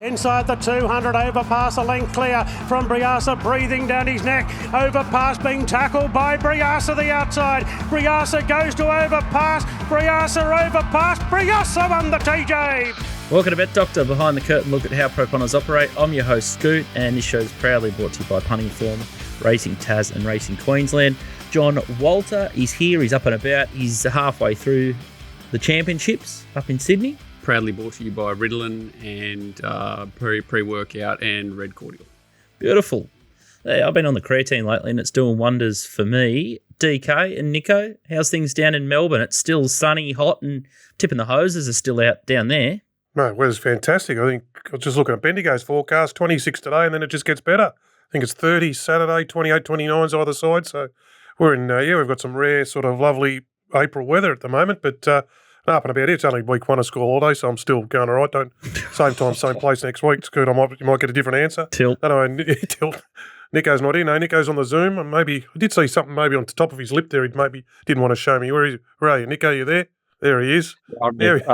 Inside the 200, overpass a length clear from Briasa, breathing down his neck. Overpass being tackled by Briasa the outside. Briasa goes to overpass. Briasa overpass. Briasa won the TJ. Welcome to Bet Doctor, behind the curtain look at how pro punters operate. I'm your host Scoot, and this show is proudly brought to you by Punting Form, Racing Tas and Racing Queensland. John Walter is here, he's up and about, he's halfway through the championships up in Sydney. Proudly brought to you by Ritalin and pre-workout and Red Cordial. Beautiful. Hey, I've been on the creatine lately and it's doing wonders for me. DK and Nico, how's things down in Melbourne? It's still sunny, hot, and tipping the hoses are still out down there. No, weather's fantastic. I think I was just looking at Bendigo's forecast, 26 today, and then it just gets better. I think it's 30 Saturday, 28, 29s either side. So we're in, we've got some rare sort of lovely April weather at the moment, but up and about. It's only week one of school holiday, so I'm still going all right. Don't same time, same place next week. Scoot, you might get a different answer. Tilt. No, Tilt. Nico's not in. No, Nico's on the Zoom. And maybe I did see something maybe on the top of his lip there. He maybe didn't want to show me. Where are you, Nico? You there? There he is. It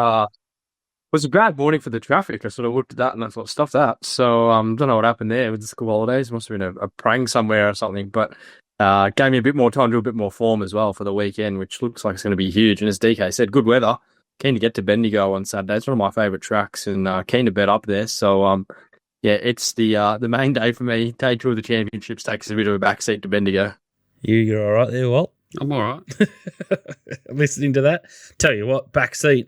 was a bad morning for the traffic. I sort of looked at that and I thought, stuff that. So don't know what happened there with the school holidays. Must have been a prank somewhere or something. But gave me a bit more time to do a bit more form as well for the weekend, which looks like it's going to be huge. And as DK said, good weather. Keen to get to Bendigo on Saturday. It's one of my favourite tracks and keen to bet up there. So, it's the main day for me. Day two of the championships takes a bit of a backseat to Bendigo. You're all right there, Walt? I'm all right. Listening to that. Tell you what, backseat.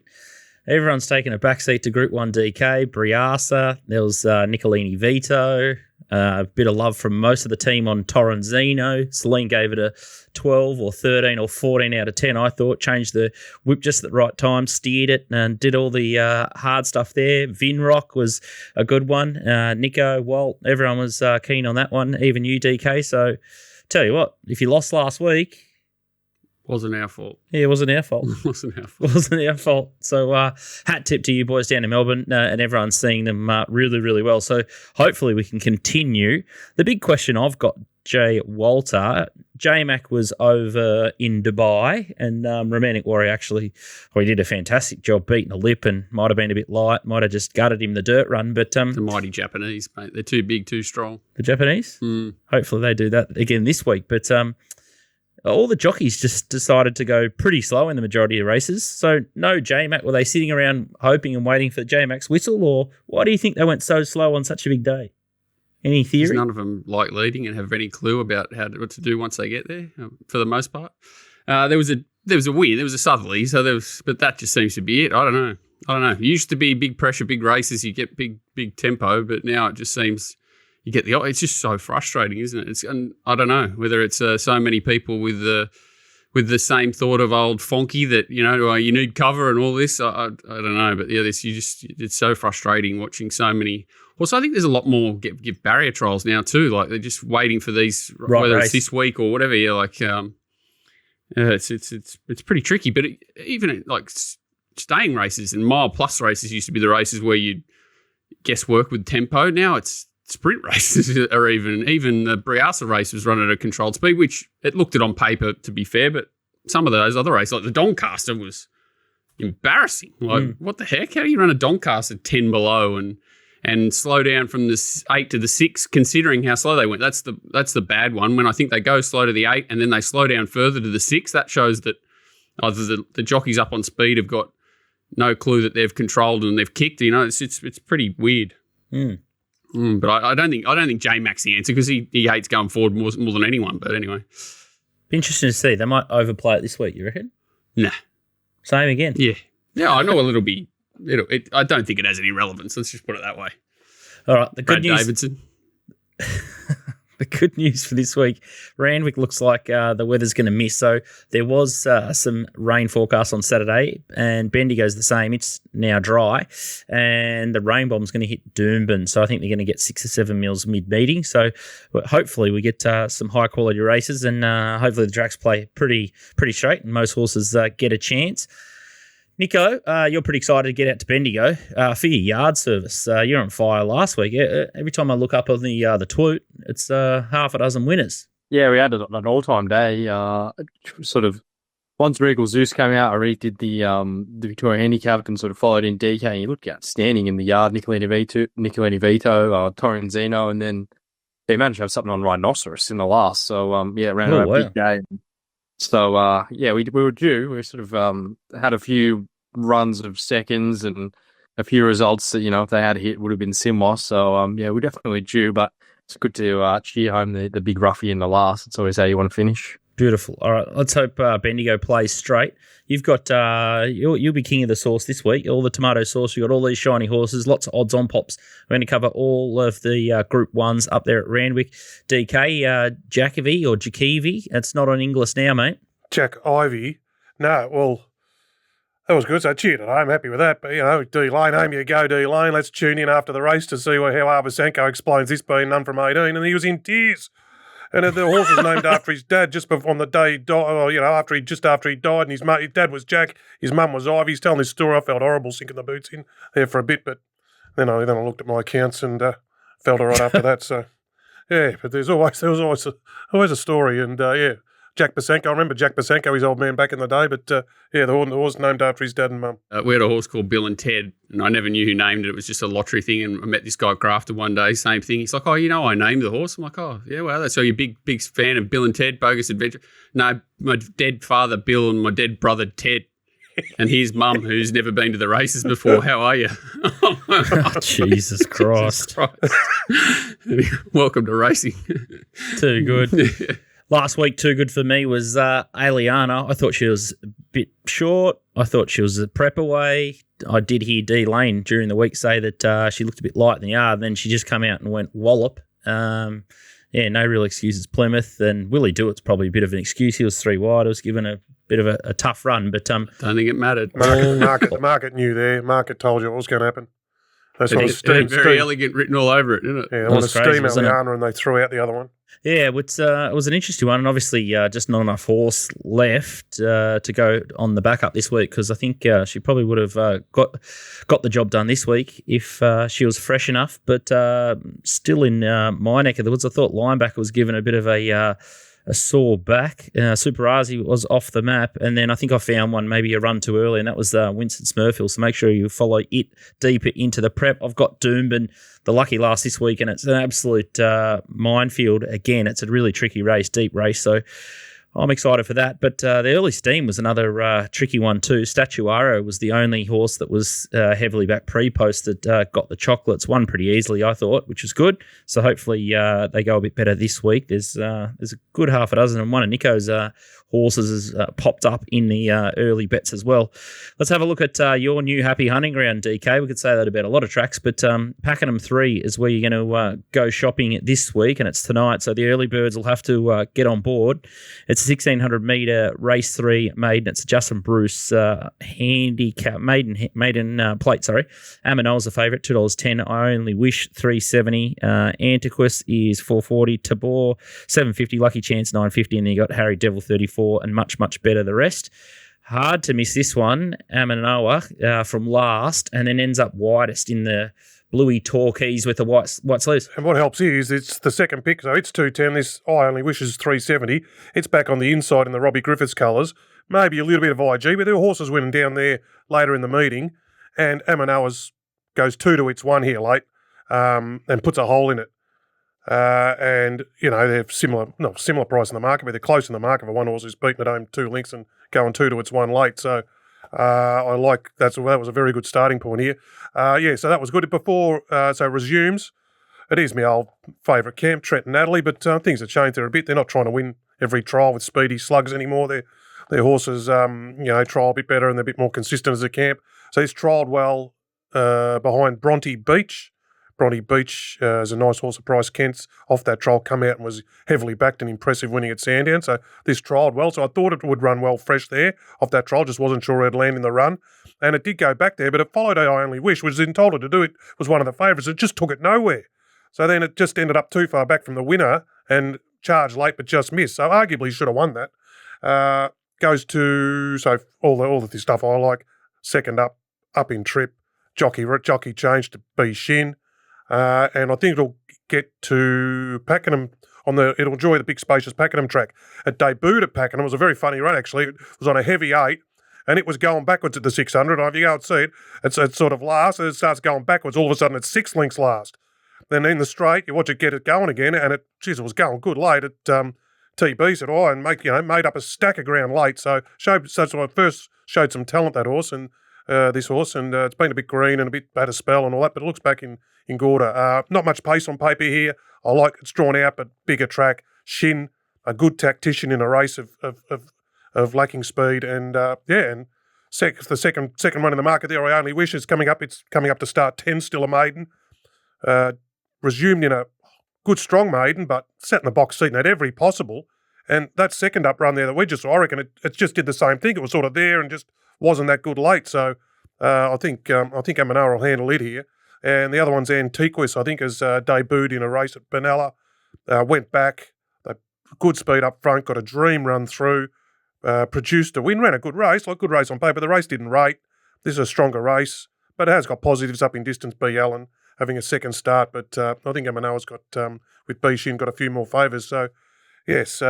Everyone's taking a backseat to Group 1 DK, Briasa. There was Nicolini Vito. A bit of love from most of the team on Torrenzino. Celine gave it a 12 or 13 or 14 out of 10, I thought. Changed the whip just at the right time, steered it and did all the hard stuff there. Vinrock was a good one. Nico, Walt, everyone was keen on that one, even you, DK. So tell you what, if you lost last week... Wasn't our fault. Yeah, it wasn't our fault. Wasn't our fault. Wasn't our fault. So hat tip to you boys down in Melbourne, and everyone's seeing them really, really well. So hopefully we can continue. The big question I've got, Jay Walter, J-Mac was over in Dubai, and Romantic Warrior actually, he did a fantastic job beating the lip and might have been a bit light, might have just gutted him the dirt run. But the mighty Japanese, mate. They're too big, too strong. The Japanese? Hopefully they do that again this week. But all the jockeys just decided to go pretty slow in the majority of races. So no J-Mac. Were they sitting around hoping and waiting for J-Mac's whistle, or why do you think they went so slow on such a big day? Any theory? None of them like leading and have any clue about what to do once they get there. For the most part, there was a win. There was a Southerly, but that just seems to be it. I don't know. It used to be big pressure, big races. You get big tempo, but now it just seems. You get it's just so frustrating, isn't it? And I don't know whether it's so many people with the same thought of old Fonky that you need cover and all this. I don't know, but yeah, it's so frustrating watching so many. Also, I think there's a lot more give barrier trials now too. Like they're just waiting for these, whether race. It's this week or whatever. Yeah, like it's pretty tricky. But even like staying races and mile plus races used to be the races where you guesswork with tempo. Now it's sprint races, or even the Briasa race was run at a controlled speed, which it looked it on paper to be fair, but some of those other races, like the Doncaster, was embarrassing. Like, what the heck? How do you run a Doncaster 10 below and slow down from the 8 to the 6, considering how slow they went? That's the bad one. When I think they go slow to the 8 and then they slow down further to the 6, that shows that either the jockeys up on speed have got no clue that they've controlled and they've kicked. It's pretty weird. But I don't think J-Mac's the answer because he hates going forward more than anyone. But anyway, be interesting to see. They might overplay it this week. You reckon? Nah. Same again. Yeah. I know it'll be. I don't think it has any relevance. Let's just put it that way. All right. The good news. Davidson. The good news for this week, Randwick looks like the weather's going to miss. So there was some rain forecast on Saturday, and Bendigo's the same. It's now dry, and the rain bomb's going to hit Doomben. So I think they're going to get 6 or 7 mils mid-meeting. So hopefully we get some high-quality races, and hopefully the tracks play pretty straight, and most horses get a chance. Nico, you're pretty excited to get out to Bendigo for your yard service. You're on fire last week. Every time I look up on the tweet, it's half a dozen winners. Yeah, we had an all-time day. Sort of once Regal Zeus came out, I really did the Victoria Handicap and sort of followed in DK. And he looked outstanding in the yard. Nicolini Vito, Torrenzino, and then he managed to have something on Rhinoceros in the last. So ran a big game. So we were due. We sort of had a few runs of seconds and a few results that, if they had hit, would have been Simwas. So we're definitely due, but it's good to cheer home the big roughie in the last. It's always how you want to finish. Beautiful. All right, let's hope Bendigo plays straight. You've got you'll be king of the sauce this week. All the tomato sauce. You've got all these shiny horses. Lots of odds on pops. We're going to cover all of the Group 1s up there at Randwick. DK, Jackivi or Jakivi. It's not on English now, mate. Jack Ivy. No, well, that was good. So I cheered it. I'm happy with that. But, D Lane, home you go, D Lane. Let's tune in after the race to see how Arbasenko explains this being none from 18. And he was in tears. And the horse was named after his dad just before on the day he died, after he died. And his dad was Jack, his mum was Ivy. He's telling this story. I felt horrible sinking the boots in there for a bit, but then I looked at my accounts and felt all right after that. So, but there was always a story. And, Jack Basenko. I remember Jack Basenko, his old man back in the day, but the horse named after his dad and mum. We had a horse called Bill and Ted, and I never knew who named it. It was just a lottery thing, and I met this guy at Grafton one day, same thing. He's like, I named the horse. I'm like, oh, yeah, well, so you're a big fan of Bill and Ted, Bogus Adventure? No, my dead father, Bill, and my dead brother, Ted, and his mum, who's never been to the races before. How are you? Oh, Jesus Christ. Welcome to racing. Too good. Last week, too good for me was Aliana. I thought she was a bit short. I thought she was a prep away. I did hear D Lane during the week say that she looked a bit light in the yard. Then she just come out and went wallop. No real excuses. Plymouth and Willie Dewitt's probably a bit of an excuse. He was 3 wide. I was given a bit of a tough run, but don't think it mattered. The market knew there. Market told you what was going to happen. That's what steam, very elegant written all over it, isn't it? Yeah, they want to steam Aliana and they threw out the other one. Yeah, it was an interesting one, and obviously just not enough horse left to go on the backup this week, because I think she probably would have got the job done this week if she was fresh enough. But still in my neck of the woods, I thought Linebacker was given a bit of a sore back. Super Razi was off the map, and then I think I found one maybe a run too early, and that was Winston Smurfield. So make sure you follow it deeper into the prep. I've got Doomben, the lucky last this week, and it's an absolute minefield. Again, it's a really tricky race, deep race, so I'm excited for that. But the early steam was another tricky one too. Statuaro was the only horse that was heavily back pre-post that got the chocolates. Won pretty easily, I thought, which was good. So hopefully they go a bit better this week. There's a good half a dozen, and one of Nico's horses has popped up in the early bets as well. Let's have a look at your new happy hunting ground, DK. We could say that about a lot of tracks, but Pakenham 3 is where you're going to go shopping this week, and it's tonight. So the early birds will have to get on board. It's a 1,600 metre race 3 maiden. It's a Justin Bruce handicap maiden plate. Sorry, Amanoa's the favourite, $2.10. I Only Wish $3.70. Antiquus is $4.40. Tabor $7.50. Lucky Chance $9.50, and then you got Harry Devil $34, and much better the rest. Hard to miss this one. Amanoa from last, and then ends up widest in the bluey turquoise with the white sleeves. And what helps is it's the second pick, so it's 210. This I Only Wish is 370. It's back on the inside in the Robbie Griffiths colours. Maybe a little bit of IG, but there were horses winning down there later in the meeting, and Amanoa's goes 2 to its 1 here late, and puts a hole in it. And they're similar price in the market, but they're close in the market for one horse who's beaten at home 2 lengths and going 2 to its 1 late. So I like that was a very good starting point here. So that was good. Before resumes, it is my old favourite camp, Trent and Natalie, but things have changed there a bit. They're not trying to win every trial with speedy slugs anymore. Their horses trial a bit better and they're a bit more consistent as a camp. So he's trialled well behind Bronte Beach. Bronte Beach is a nice horse of Price Kent's off that trial, come out and was heavily backed and impressive winning at Sandown. So this trialled well. So I thought it would run well fresh there off that trial, just wasn't sure it'd land in the run. And it did go back there, but it followed I Only Wish, which was entitled to do it, was one of the favourites. It just took it nowhere. So then it just ended up too far back from the winner and charged late but just missed. So arguably should have won that. Goes to, so all the stuff I like, second up in trip, jockey change to B Shin. And I think it'll get to Pakenham. it'll enjoy the big spacious Pakenham track. It debuted at Pakenham. It was a very funny run, actually. It was on a heavy 8, and it was going backwards at the 600. If you go and see it, it's sort of last, and it starts going backwards. All of a sudden, it's 6 lengths last. Then in the straight, you watch it get it going again, and it was going good late at TB, said, and made up a stack of ground late. So I first showed some talent, that horse, and this horse, and it's been a bit green and a bit had a spell and all that, but it looks back in Gorda. Not much pace on paper here. I like it's drawn out, but bigger track. Shin, a good tactician in a race of lacking speed, and the second one in the market there. I Only Wish is coming up. It's coming up to start 10, still a maiden. Resumed in a good strong maiden, but sat in the box seat and had every possible. And that second up run there that we just saw, I reckon it just did the same thing. It was sort of there and just wasn't that good late. So I think Amanoa will handle it here. And the other one's Antiquus, I think, has debuted in a race at Benalla. Went back, good speed up front, got a dream run through, produced a win, ran a good race on paper. The race didn't rate. This is a stronger race, but it has got positives up in distance, B. Allen, having a second start. But I think Amanoa's got, with B. Shin, got a few more favours. So, yes,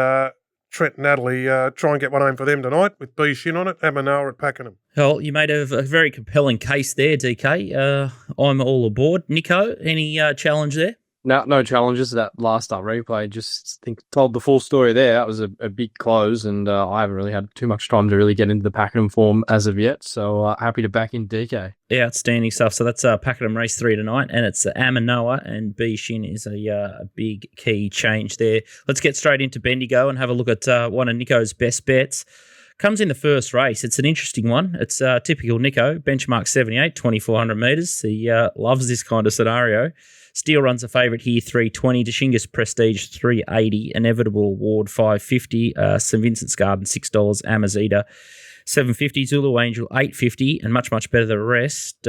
Trent and Natalie try and get one home for them tonight with B. Shin on it. Amanoa at Pakenham. Well, you made a very compelling case there, DK. I'm all aboard. Nico, any challenge there? No challenges. That last up replay just told the full story there. That was a big close, and I haven't really had too much time to really get into the Pakenham form as of yet. So happy to back in DK. Yeah, outstanding stuff. So that's Pakenham race 3 tonight, and it's Amanoa, and B. Shin is a big key change there. Let's get straight into Bendigo and have a look at one of Nico's best bets. Comes in the first race. It's an interesting one. It's typical Nico, benchmark 78, 2,400 metres. He loves this kind of scenario. Steel runs a favourite here, 320. Dashingus Prestige, 380. Inevitable Award, 550. St Vincent's Garden, $6. Amazita, 750. Zulu Angel, 850. And much, much better than the rest.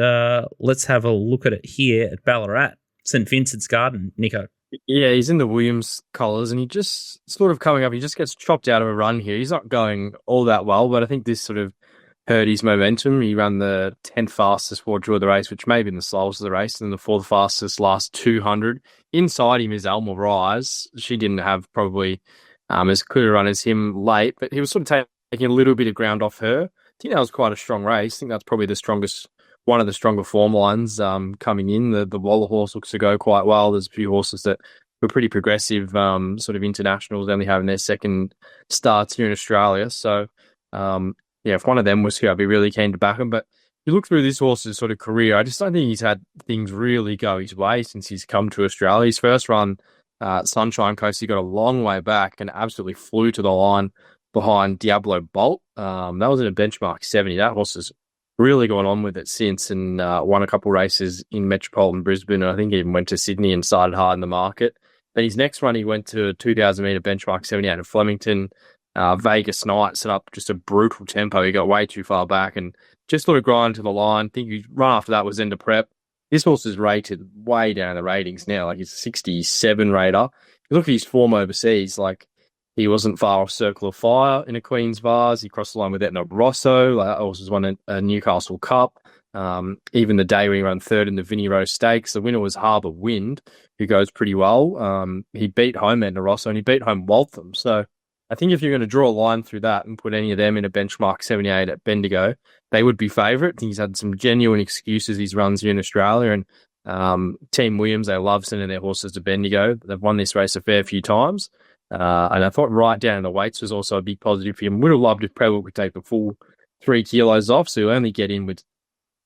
Let's have a look at it here at Ballarat. St Vincent's Garden, Nico. Yeah, he's in the Williams colours, and he just sort of coming up. He just gets chopped out of a run here. He's not going all that well, but I think this sort of hurt his momentum. He ran the 10th fastest for draw of the race, which may have been the slowest of the race, and the 4th fastest last 200. Inside him is Alma Rise. She didn't have probably as clear a run as him late, but he was sort of taking a little bit of ground off her. I think that was quite a strong race. I think that's probably one of the stronger form lines coming in. The Waller horse looks to go quite well. There's a few horses that were pretty progressive, sort of internationals, only having their second starts here in Australia. So, if one of them was here, I'd be really keen to back him. But you look through this horse's sort of career, I just don't think he's had things really go his way since he's come to Australia. His first run, Sunshine Coast, he got a long way back and absolutely flew to the line behind Diablo Bolt. That was in a benchmark 70. That horse has really gone on with it since and won a couple races in Metropolitan Brisbane. And I think he even went to Sydney and started hard in the market. Then his next run, he went to a 2,000 metre benchmark 78 at Flemington. Vegas Night set up just a brutal tempo. He got way too far back and just sort of grind to the line. I think his run after that was End of Prep. This horse is rated way down in the ratings now. Like, he's a 67 rater. You look at his form overseas, like, he wasn't far off Circle of Fire in a Queen's Vase. He crossed the line with Etna Rosso. Like, that horse has won a Newcastle Cup. Even the day when he ran third in the Vinnie Rose Stakes, the winner was Harbour Wind, who goes pretty well. He beat home Etna Rosso and he beat home Waltham. So I think if you're going to draw a line through that and put any of them in a benchmark 78 at Bendigo, they would be favourite. I think he's had some genuine excuses these runs here in Australia, and Team Williams, they love sending their horses to Bendigo. They've won this race a fair few times. And I thought right down in the weights was also a big positive for him. Would have loved if Preble could take the full 3 kilos off, so he'll only get in with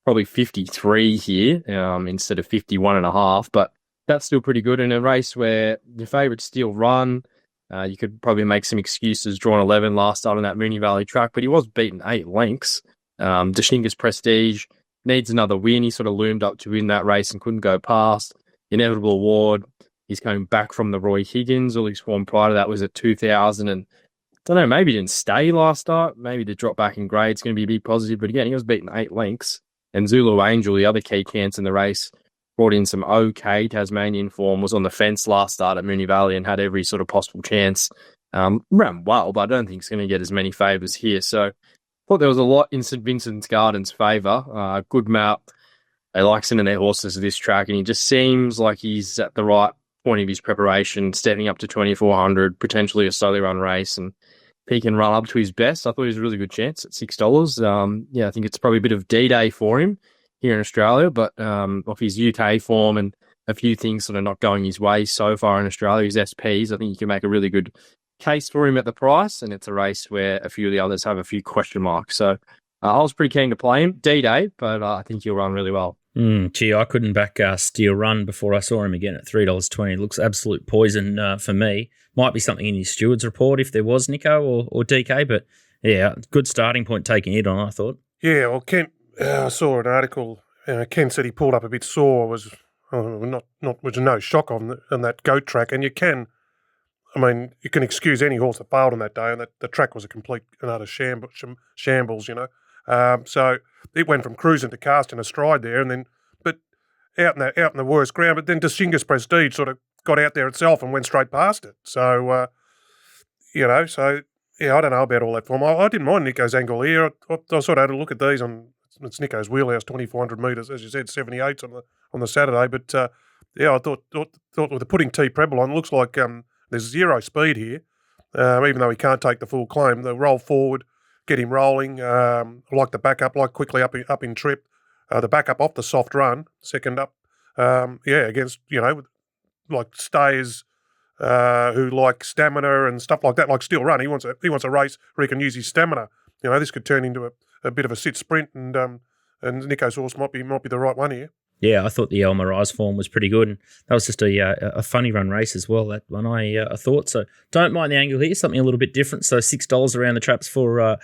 probably 53 here instead of 51.5, but that's still pretty good in a race where your favourites still run. You could probably make some excuses, drawn 11 last start on that Moonee Valley track, but he was beaten 8 lengths. Dashingus Prestige needs another win. He sort of loomed up to win that race and couldn't go past. Inevitable Award, he's coming back from the Roy Higgins. All his form prior to that was at 2000, and I don't know, maybe he didn't stay last start. Maybe the drop back in grade is going to be a big positive, but again, he was beaten 8 lengths. And Zulu Angel, the other key chance in the race, brought in some okay Tasmanian form, was on the fence last start at Moonee Valley and had every sort of possible chance. Ran well, but I don't think it's going to get as many favours here. So I thought there was a lot in St Vincent's Garden's favour. Good mount. They like sending their horses to this track, and he just seems like he's at the right point of his preparation, stepping up to 2,400, potentially a slowly run race, and if he can run up to his best, I thought he was a really good chance at $6. I think it's probably a bit of D-Day for him here in Australia, but off his UK form and a few things sort of not going his way so far in Australia, his SPs, I think you can make a really good case for him at the price, and it's a race where a few of the others have a few question marks. So I was pretty keen to play him D-Day, but I think he'll run really well. Gee, I couldn't back Steel Run before I saw him again at $3.20. It looks absolute poison for me. Might be something in his steward's report if there was, Nico or DK, but yeah, good starting point taking it on, I thought. Yeah, well, Kent, I saw an article. Ken said he pulled up a bit sore. Was no shock on that goat track, and you can excuse any horse that bailed on that day, and the track was a complete and utter shambles, you know. So it went from cruising to casting a stride there, and then but out in the worst ground. But then Distinguished Prestige sort of got out there itself and went straight past it. So I don't know about all that form. I didn't mind Nico's angle here. I sort of had a look at these on it's Nico's wheelhouse, 2,400 metres, as you said, 78 on the Saturday. But I thought with the putting T Preble on, it looks like there's zero speed here, even though he can't take the full claim. The roll forward, get him rolling, like the backup, like quickly up in trip, the backup off the soft run, second up, against like stayers who like stamina and stuff like that, like Steel Run. He wants a race where he can use his stamina. This could turn into a bit of a sit sprint, and Nico's horse might be the right one here. Yeah, I thought the El Mirage form was pretty good, and that was just a funny run race as well, that one I thought. So don't mind the angle here, something a little bit different. So $6 around the traps for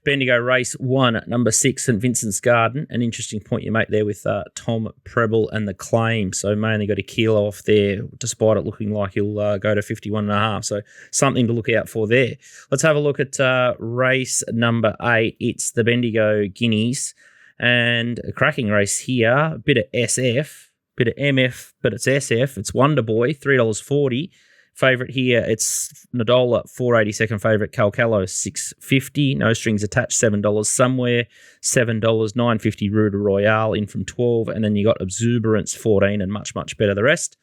Bendigo Race 1, number 6, St Vincent's Garden. An interesting point you make there with Tom Preble and the claim. So mainly got a kilo off there, despite it looking like he'll go to 51.5. So something to look out for there. Let's have a look at race number 8. It's the Bendigo Guineas. And a cracking race here, a bit of SF, bit of MF, but it's SF. It's Wonder Boy, $3.40. Favourite here, it's Nadola, $4.80. Favourite, Calcalo, $6.50. No strings attached, $7 somewhere. $7, $9.50 Ruda Royale in from 12. And then you got Exuberance, 14, and much, much better the rest.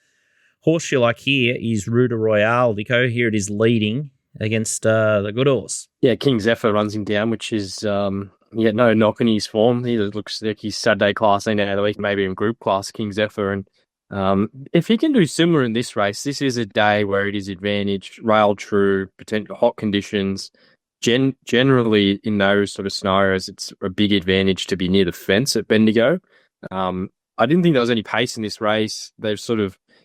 Horse you like here is Ruda Royale, Vico. Here it is leading against the good horse. Yeah, King Zephyr runs him down, which is... no knock in his form. He looks like he's Saturday class any day of the week, maybe in group class, King Zephyr. And if he can do similar in this race, this is a day where it is advantage, rail true, potential hot conditions. Generally, in those sort of scenarios, it's a big advantage to be near the fence at Bendigo. I didn't think there was any pace in this race.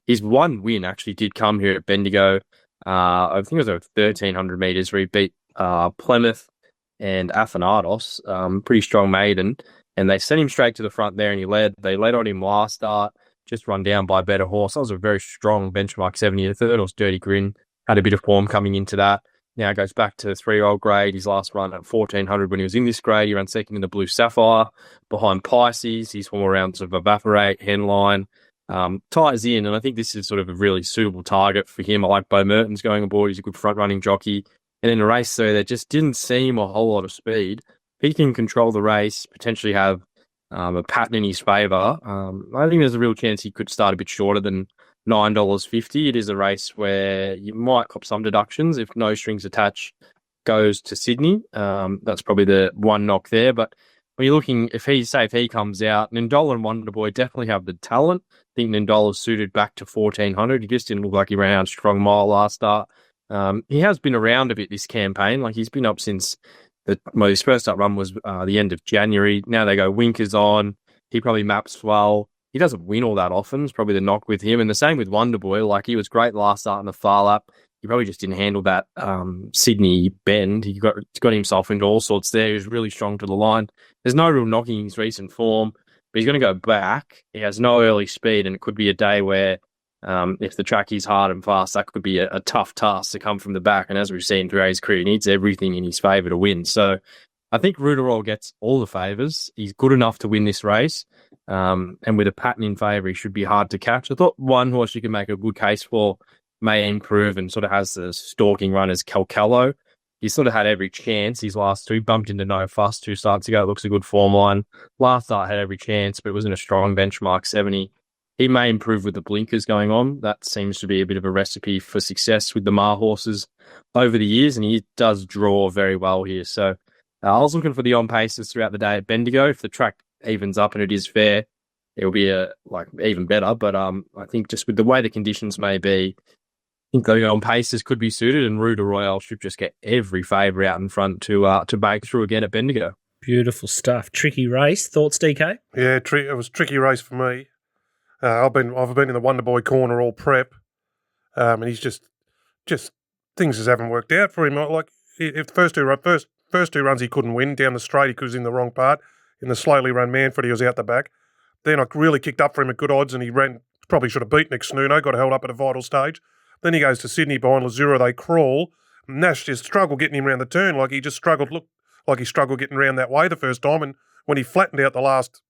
His one win actually did come here at Bendigo. I think it was over 1,300 metres where he beat Plymouth and Athanatos, pretty strong maiden, and they sent him straight to the front there, and he led. They led on him last start, just run down by a better horse. That was a very strong benchmark 70. The third horse, Dirty Grin, had a bit of form coming into that. Now goes back to the 3-year-old grade. His last run at 1,400 when he was in this grade, he ran second in the Blue Sapphire behind Pisces. His former rounds of Evaporate, Henline, ties in, and I think this is sort of a really suitable target for him. I like Bo Merton's going aboard. He's a good front-running jockey. And in a race, though, there just didn't seem a whole lot of speed. If he can control the race, potentially have a pattern in his favour, I think there's a real chance he could start a bit shorter than $9.50. It is a race where you might cop some deductions if no strings attached goes to Sydney. That's probably the one knock there. But when you're looking, if he comes out, Nindola and Wonder Boy definitely have the talent. I think Nindola's suited back to 1,400. He just didn't look like he ran out a strong mile last start. He has been around a bit this campaign. Like he's been up since his first up run was the end of January. Now they go Winkers on. He probably maps well. He doesn't win all that often. It's probably the knock with him. And the same with Wonder Boy. Like he was great last start in the far lap. He probably just didn't handle that Sydney bend. He got himself into all sorts there. He was really strong to the line. There's no real knocking his recent form, but he's going to go back. He has no early speed, and it could be a day where if the track is hard and fast, that could be a tough task to come from the back. And as we've seen throughout his career, he needs everything in his favour to win. So I think Ruderol gets all the favours. He's good enough to win this race. And with a pattern in favour, he should be hard to catch. I thought one horse you can make a good case for may improve and sort of has the stalking run as Calcalo. He sort of had every chance. His last two bumped into No Fuss 2 starts ago. It looks a good form line. Last start had every chance, but it wasn't a strong benchmark 70. he may improve with the blinkers going on. That seems to be a bit of a recipe for success with the Mar horses over the years, and he does draw very well here. So I was looking for the on-paces throughout the day at Bendigo. If the track evens up and it is fair, it'll be even better. But I think just with the way the conditions may be, I think the on-paces could be suited, and Rue de Royale should just get every favour out in front to break through again at Bendigo. Beautiful stuff. Tricky race. Thoughts, DK? Yeah, it was a tricky race for me. I've been in the Wonder Boy corner all prep, and he's just things just haven't worked out for him. Like if the first two runs he couldn't win down the straight, he was in the wrong part. In the slowly run Manfred, he was out the back. Then I really kicked up for him at good odds, and he ran. Probably should have beaten next Noonan, got held up at a vital stage. Then he goes to Sydney behind Lazura. They crawl. Nash just struggled getting him around the turn. Like he just struggled. Looked like he struggled getting around that way the first time. And when he flattened out the last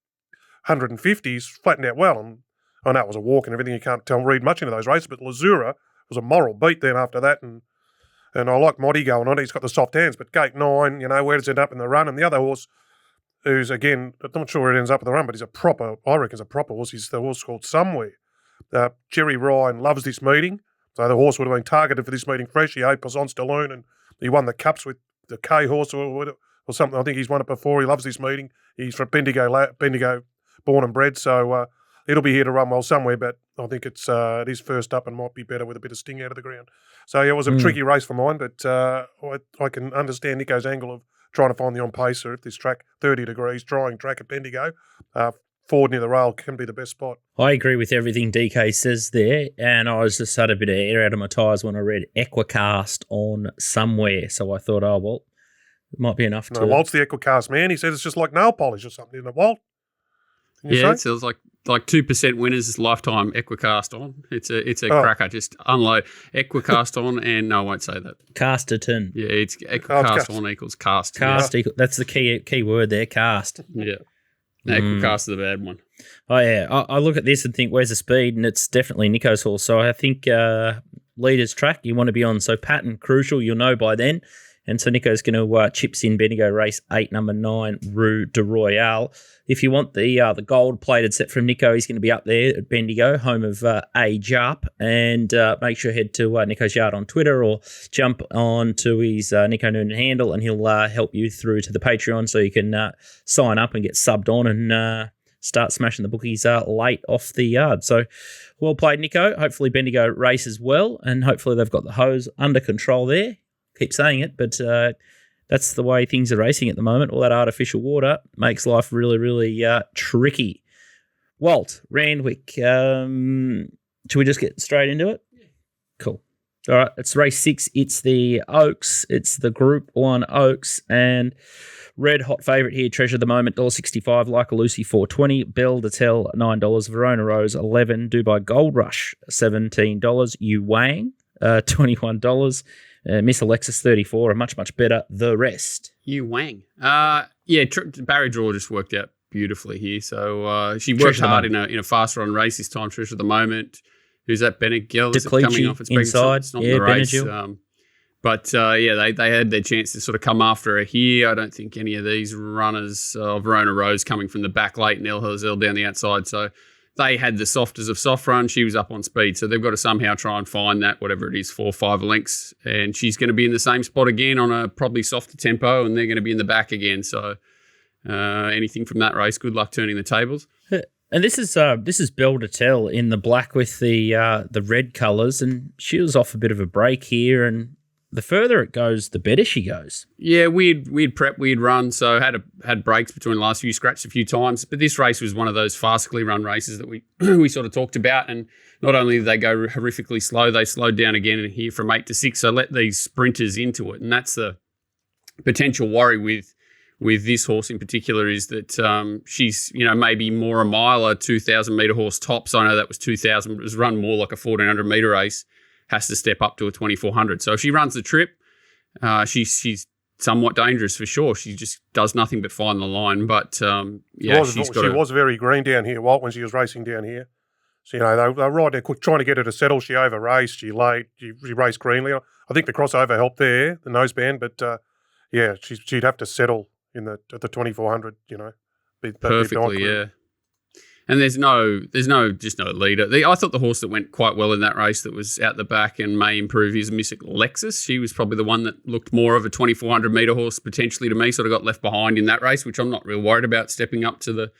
150s, flattened out well. And I know it was a walk and everything. You can't read much into those races. But Lazura was a moral beat then after that. And I like Moddy going on. He's got the soft hands. But Gate 9, where does it end up in the run? And the other horse, who's, again, I'm not sure where it ends up in the run, but he's I reckon he's a proper horse. He's the horse called Somewhere. Jerry Ryan loves this meeting. So the horse would have been targeted for this meeting fresh. He ate Posons de Lune and he won the Cups with the K horse or something. I think he's won it before. He loves this meeting. He's from Bendigo born and bred. So it'll be here to run well somewhere, but I think it is first up and might be better with a bit of sting out of the ground. So yeah, it was a tricky race for mine, but I can understand Nico's angle of trying to find the on-pacer at this track, 30 degrees, drying track at Bendigo. Forward near the rail can be the best spot. I agree with everything DK says there, and I was just had a bit of air out of my tyres when I read Equicast on Somewhere, so I thought, oh, well, it might be enough to... No, Walt's the Equicast man. He says it's just like nail polish or something, isn't it, Walt? Yeah, it sounds like 2% winners lifetime Equicast on. It's a cracker. Just unload Equicast on, and no, I won't say that. Casterton. Yeah, it's Equicast on equals cast. Cast equal. That's the key word there. Cast. Yeah. Equicast is the bad one. Oh, yeah. I look at this and think, where's the speed? And it's definitely Nico's horse. So I think leader's track you want to be on. So pattern, crucial, you'll know by then. And so Nico's going to chips in Bendigo race 8, number 9, Rue de Royale. If you want the gold-plated set from Nico, he's going to be up there at Bendigo, home of Age Up. And make sure you head to Nico's Yard on Twitter or jump on to his Nico Noonan handle, and he'll help you through to the Patreon so you can sign up and get subbed on and start smashing the bookies late off the yard. So well played, Nico. Hopefully Bendigo races well, and hopefully they've got the hose under control there. Keep saying it, but that's the way things are racing at the moment. All that artificial water makes life really, really tricky. Walt, Randwick, should we just get straight into it? Yeah. Cool. All right, it's race 6. It's the Oaks. It's the Group 1 Oaks, and red hot favourite here, Treasure of the Moment, $1.65, Like a Lucy, $4.20, Belle de Tell, $9, Verona Rose, $11, Dubai Gold Rush, $17, Yu Wang, $21, Miss Alexis, 34, and much, much better, the rest. Yu Wang. Barry Draw just worked out beautifully here. So she worked hard in a fast run race this time, Treasure of the Moment. Who's that? Benegil is coming off. It's inside. It's not in the race. They had their chance to sort of come after her here. I don't think any of these runners, Verona Rose coming from the back late and El Hazel down the outside. So they had the softest of soft run. She was up on speed. So they've got to somehow try and find that, whatever it is, 4 or 5 lengths. And she's going to be in the same spot again on a probably softer tempo, and they're going to be in the back again. So anything from that race, good luck turning the tables. And this is Belle de Tell in the black with the red colours, and she was off a bit of a break here, and the further it goes, the better she goes. Yeah, we'd prep, we'd run, so had breaks between the last few, scratched a few times. But this race was one of those farcically run races that we sort of talked about. And not only did they go horrifically slow, they slowed down again in here from 8 to 6. So let these sprinters into it, and that's the potential worry with this horse in particular is that she's maybe more a mile, a 2,000 metre horse tops. I know that was 2,000, but it was run more like a 1,400 metre race. Has to step up to a 2,400. So if she runs the trip, she's somewhat dangerous for sure. She just does nothing but find the line. But she was very green down here, Walt, when she was racing down here. So they were right there trying to get her to settle. She over raced. She late. She raced greenly. I think the crossover helped there, the noseband. But she'd have to settle at the 2,400. Perfectly, yeah. And there's no leader. I thought the horse that went quite well in that race that was out the back and may improve is Mystic Lexus. She was probably the one that looked more of a 2,400 metre horse potentially to me, sort of got left behind in that race, which I'm not real worried about stepping up to the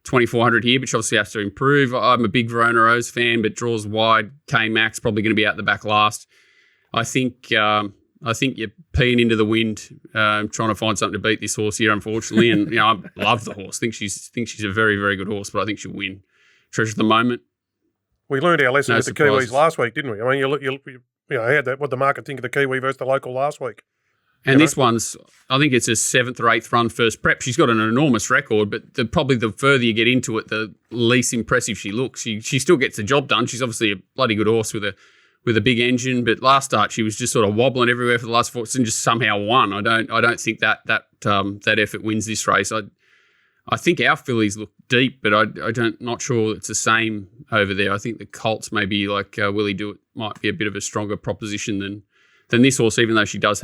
2,400 here, but she obviously has to improve. I'm a big Verona Rose fan, but draws wide. K-Max probably going to be out the back last. I think you're peeing into the wind, trying to find something to beat this horse here, unfortunately. And I love the horse. Think she's a very, very good horse, but I think she'll win. Treasure the moment. We learned our lesson No with the surprises. Kiwis last week, didn't we? I mean, you had that. What the market think of the Kiwi versus the local last week. And this one's, I think it's a 7th or 8th run first prep. She's got an enormous record, but probably the further you get into it, the least impressive she looks. She still gets the job done. She's obviously a bloody good horse with a big engine, but last start she was just sort of wobbling everywhere for the last 4 and just somehow won. I don't think that effort wins this race. I think our fillies look deep, but not sure it's the same over there. I think the Colts maybe like Willie Do It might be a bit of a stronger proposition than this horse, even though she does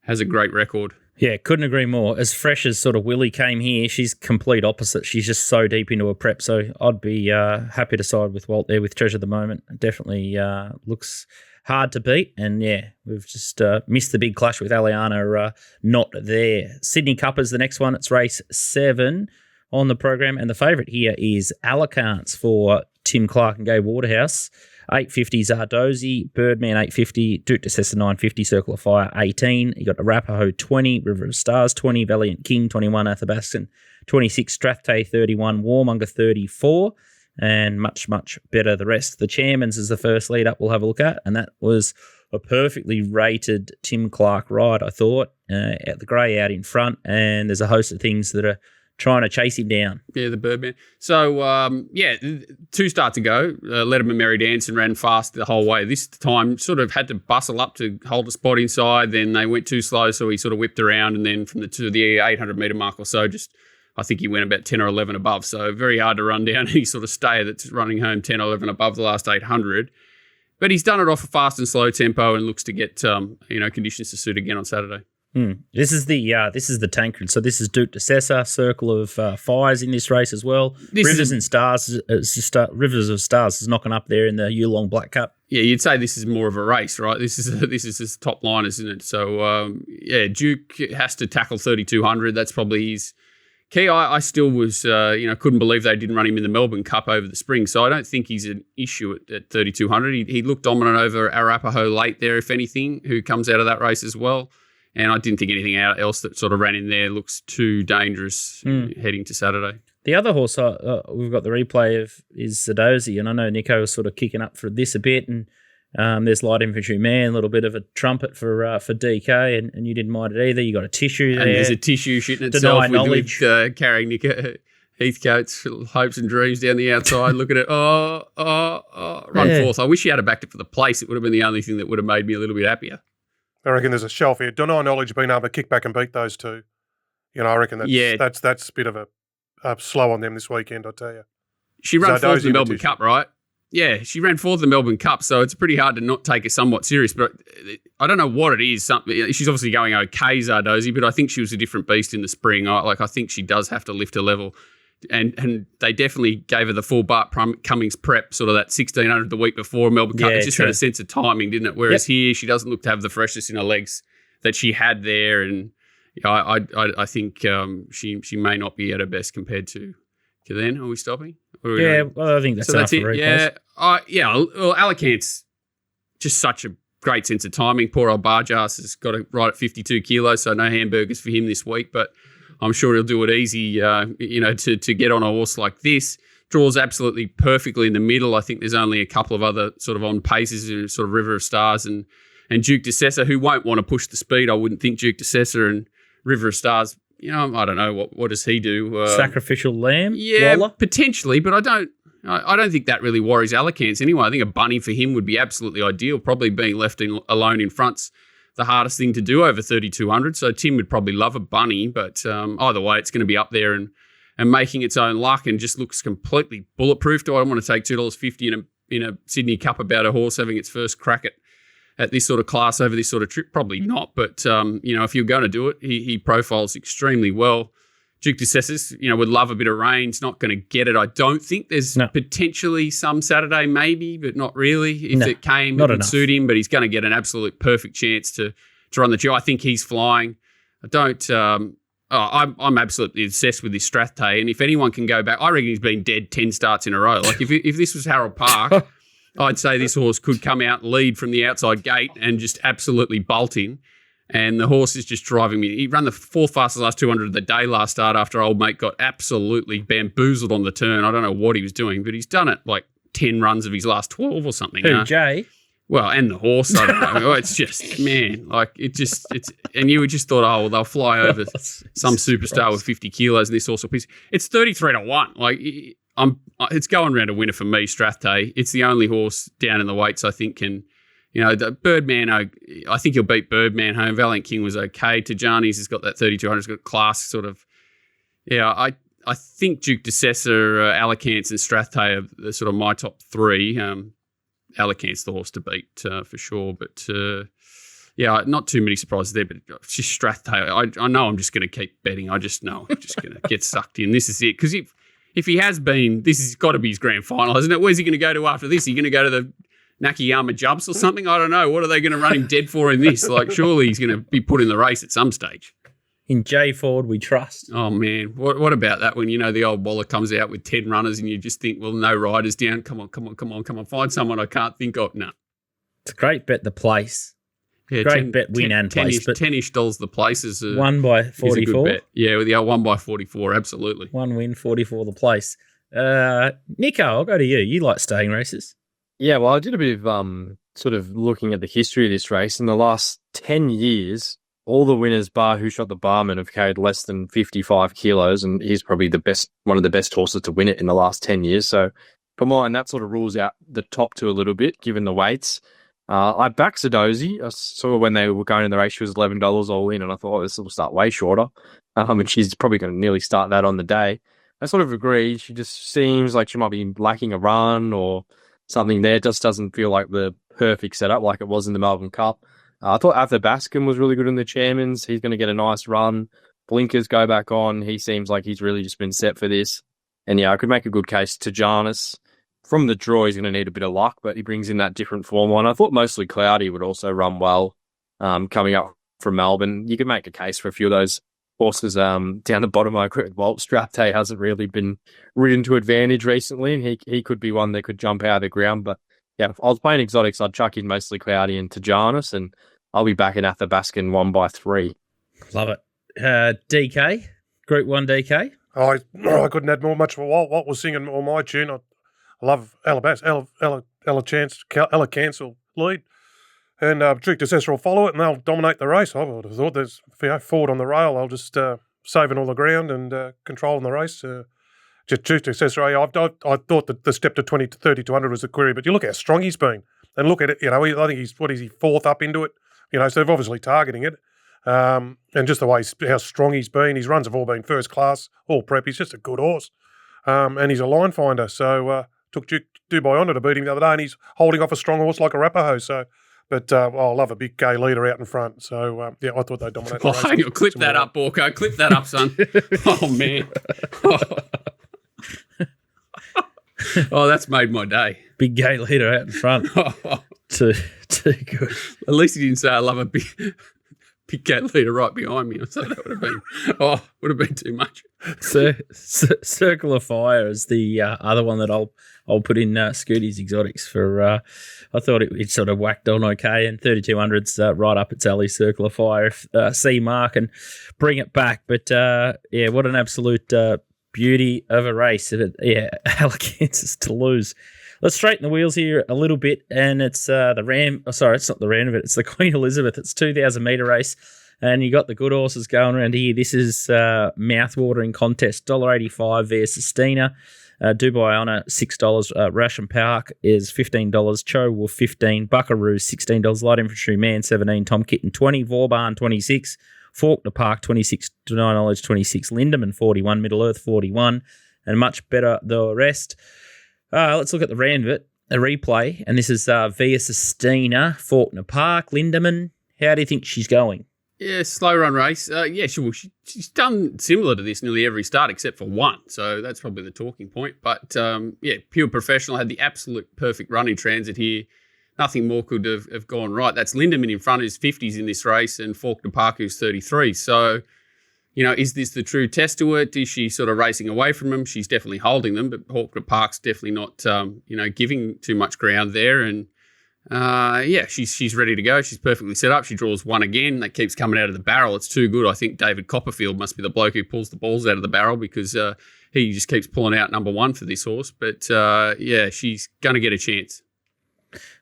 has a great record. Yeah, couldn't agree more. As fresh as sort of Willie came here, she's complete opposite. She's just so deep into her prep. So I'd be happy to side with Walt there with Treasure the Moment. Definitely looks hard to beat. And yeah, we've just missed the big clash with Aliana not there. Sydney Cup is the next one. It's race 7 on the program. And the favourite here is Alicants for Tim Clark and Gabe Waterhouse. 850 Zardozi, Birdman 850, Duke de Sessa 950, Circle of Fire 18. You got Arapaho 20, River of Stars 20, Valiant King 21, Athabascan 26, Strathtay 31, Warmonger 34, and much, much better the rest. The Chairman's is the first lead up we'll have a look at, and that was a perfectly rated Tim Clark ride, I thought. At the grey out in front, and there's a host of things that are trying to chase him down. Yeah, the Birdman. So, 2 starts ago, Letterman Merry Dance and ran fast the whole way. This time sort of had to bustle up to hold a spot inside. Then they went too slow, so he sort of whipped around. And then from the 800 metre mark or so, I think he went about 10 or 11 above. So very hard to run down any sort of stayer that's running home 10 or 11 above the last 800. But he's done it off a fast and slow tempo and looks to get conditions to suit again on Saturday. This is the Tancred. So this is Duke de Sessa, Circle of Fires in this race as well. Rivers of Stars is knocking up there in the Yulong Black Cup. Yeah, you'd say this is more of a race, right? This is his top line, isn't it? So Duke has to tackle 3,200. That's probably his key. I still was couldn't believe they didn't run him in the Melbourne Cup over the spring. So I don't think he's an issue at 3,200. He looked dominant over Arapaho late there, if anything, who comes out of that race as well. And I didn't think anything else that sort of ran in there looks too dangerous heading to Saturday. The other horse we've got the replay of is Zadozi, and I know Nico was sort of kicking up for this a bit, and there's Light Infantry Man, a little bit of a trumpet for DK, and you didn't mind it either. You got a tissue there. And there's a tissue shitting itself with carrying Nico Heathcote's hopes and dreams down the outside. Look at it. Run forth. I wish he had have backed it for the place. It would have been the only thing that would have made me a little bit happier. I reckon there's a shelf here. Deny Knowledge being able to kick back and beat those two. I reckon that's a bit of a slow on them this weekend, I tell you. She ran 4th in the Melbourne Cup, right? Yeah, she ran 4th in the Melbourne Cup, so it's pretty hard to not take her somewhat serious. But I don't know what it is. She's obviously going okay, Zardozi, but I think she was a different beast in the spring. I think she does have to lift her level. And they definitely gave her the full Bart Cummings prep, sort of that 1,600 the week before Melbourne Cup. It just had a sense of timing, didn't it? Whereas here, she doesn't look to have the freshness in her legs that she had there. And I think she may not be at her best compared to then. Are we stopping? I think that's enough. That's it. Well, Alicant's just such a great sense of timing. Poor old Barjas has got it right at 52 kilos, so no hamburgers for him this week, but I'm sure he'll do it easy, to get on a horse like this. Draws absolutely perfectly in the middle. I think there's only a couple of other sort of on paces, sort of River of Stars and Duke de Sessa, who won't want to push the speed. I wouldn't think Duke de Sessa and River of Stars, I don't know, what does he do? Sacrificial lamb? Yeah, Waller? potentially, but I don't think that really worries Alicants anyway. I think a bunny for him would be absolutely ideal. Probably being left alone in front's the hardest thing to do over 3,200. So Tim would probably love a bunny, but either way, it's going to be up there and making its own luck and just looks completely bulletproof. Do I want to take $2.50 in a Sydney Cup about a horse having its first crack at this sort of class over this sort of trip? Probably not, but if you're going to do it, he profiles extremely well. Duke Ducessis, would love a bit of rain. It's not going to get it. I don't think there's potentially some Saturday, maybe, but not really. If it came, it would suit him, but he's going to get an absolute perfect chance to run the G. I think he's flying. I don't. I'm absolutely obsessed with this Strathday, and if anyone can go back, I reckon he's been dead 10 starts in a row. Like if this was Harold Park, I'd say this horse could come out and lead from the outside gate and just absolutely bolt in. And the horse is just driving me. He ran the fourth fastest last 200 of the day last start after old mate got absolutely bamboozled on the turn. I don't know what he was doing, but he's done it like 10 runs of his last 12 or something. Who, Jay? Well, and the horse, I don't know. It's just, man, and you just thought, oh, well, they'll fly over some superstar with 50 kilos and this horse will piece. It's 33-1. Like, it's going around a winner for me, Strathday. It's the only horse down in the weights I think can, the Birdman, I think he'll beat Birdman home. Valiant King was okay. Tajani's has got that 3,200. It's got class sort of, I think Duke Ducessis, Alicant's and Strathday are sort of my top three. Alicant's the horse to beat for sure. But, not too many surprises there. But just Strathday, I know I'm just going to keep betting. I just know I'm just going to get sucked in. This is it. Because if he has been, this has got to be his grand final, isn't it? Where's he going to go to after this? Are you going to go to the Nakayama Jumps or something? I don't know. What are they going to run him dead for in this? Like, surely he's going to be put in the race at some stage. In J Ford, we trust. Oh, man. What about that when, the old Waller comes out with 10 runners and you just think, well, no riders down. Come on. Find someone I can't think of. No. It's a great bet, the place. Yeah, great bet, win and place. 10-ish dollars the place is a, one by 44. Is a good bet. Yeah, with the 1 by 44, absolutely. One win, 44 the place. Nico, I'll go to you. You like staying races. Yeah, well, I did a bit of sort of looking at the history of this race. In the last 10 years, all the winners, bar Who Shot the Barman, have carried less than 55 kilos, and he's probably one of the best horses to win it in the last 10 years. So for mine, that sort of rules out the top two a little bit, given the weights. I backed Sadozi. I saw when they were going in the race, she was $11 all in, and I thought, this will start way shorter. And she's probably going to nearly start that on the day. I sort of agree. She just seems like she might be lacking a run or something there. It just doesn't feel like the perfect setup like it was in the Melbourne Cup. I thought Athabaskan was really good in the Chairman's. He's going to get a nice run. Blinkers go back on. He seems like he's really just been set for this. And I could make a good case to Janis. From the draw, he's going to need a bit of luck, but he brings in that different form line. I thought mostly Cloudy would also run well coming up from Melbourne. You could make a case for a few of those horses down the bottom. I agree with Walt. Strathday hasn't really been ridden to advantage recently, and he could be one that could jump out of the ground. But yeah, if I was playing exotics, I'd chuck in mostly Cloudy and Tajanis, and I'll be back in Athabaskan 1 by 3. Love it. DK, Group 1 DK. I couldn't add much for Walt was singing on my tune. I love Ella Cancel lead. And Duke Ducessis will follow it and they'll dominate the race. I would have thought there's forward on the rail. They'll just saving all the ground and controlling the race. Just Duke Ducessis, I thought that the step to 20 to 3,200 was the query, but you look how strong he's been. And look at it, I think he's fourth up into it. So they're obviously targeting it. And just the way how strong he's been. His runs have all been first class, all prep. He's just a good horse. And he's a line finder. So took Dubai Honour to beat him the other day, and he's holding off a strong horse like Arapaho. So, but I love a big gay leader out in front. So, I thought they'd dominate the race. Hang on, clip that up, Borco. Clip that up, son. Oh, man. Oh, that's made my day. Big gay leader out in front. Too good. At least he didn't say I love a big gay leader right behind me. So that would have been too much. Circle of Fire is the other one that I'll put in Scooty's Exotics for. I thought it sort of whacked on okay, and 3,200's right up its alley. Circle of Fire, C Mark and bring it back. But what an absolute beauty of a race. Allicances to lose. Let's straighten the wheels here a little bit, and it's it's not the Randwick, it's the Queen Elizabeth. It's 2,000 metre race, and you got the good horses going around here. This is mouth-watering contest. $1.85 via Sistina. Dubai Honour, $6. Ration Park is $15. Cho Wolf, $15. Buckaroo, $16. Light Infantry Man, $17. Tom Kitten, $20. Vorbarn, $26. Faulkner Park, $26. Deny Knowledge, $26. Lindemann, $41. Middle Earth, $41. And much better the rest. Let's look at the Randwick, a replay, and this is via Sistina, Faulkner Park, Lindemann. How do you think she's going? Yeah, slow run race. She's done similar to this nearly every start except for one. So that's probably the talking point. But pure professional, had the absolute perfect running transit here. Nothing more could have gone right. That's Lindemann in front, who's 50s in this race, and Faulkner Park, who's 33. So, is this the true test to it? Is she sort of racing away from them? She's definitely holding them, but Faulkner Park's definitely not, giving too much ground there. And she's ready to go. She's perfectly set up. She draws one again. That keeps coming out of the barrel. It's too good. I think David Copperfield must be the bloke who pulls the balls out of the barrel because he just keeps pulling out number one for this horse. But she's going to get a chance.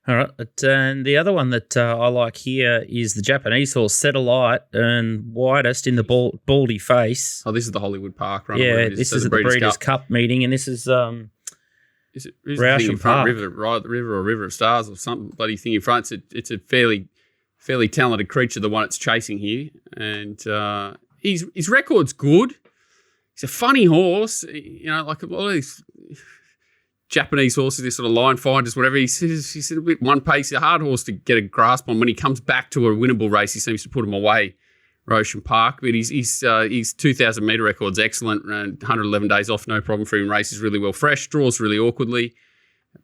All right. And the other one that I like here is the Japanese horse, Satellite, and widest in the baldy face. Oh, this is the Hollywood Park run. Yeah, this is the Breeders' Cup meeting, and this is Is it Rousham Park? River of Stars or something bloody thing in front. It's a fairly talented creature, the one it's chasing here. And his record's good. He's a funny horse. Like a lot of these Japanese horses, these sort of line finders, whatever. He's a bit one pace, a hard horse to get a grasp on. When he comes back to a winnable race, he seems to put him away, Rousham Park. But his 2,000 metre record's excellent. 111 days off, no problem for him. Races really well fresh, draws really awkwardly.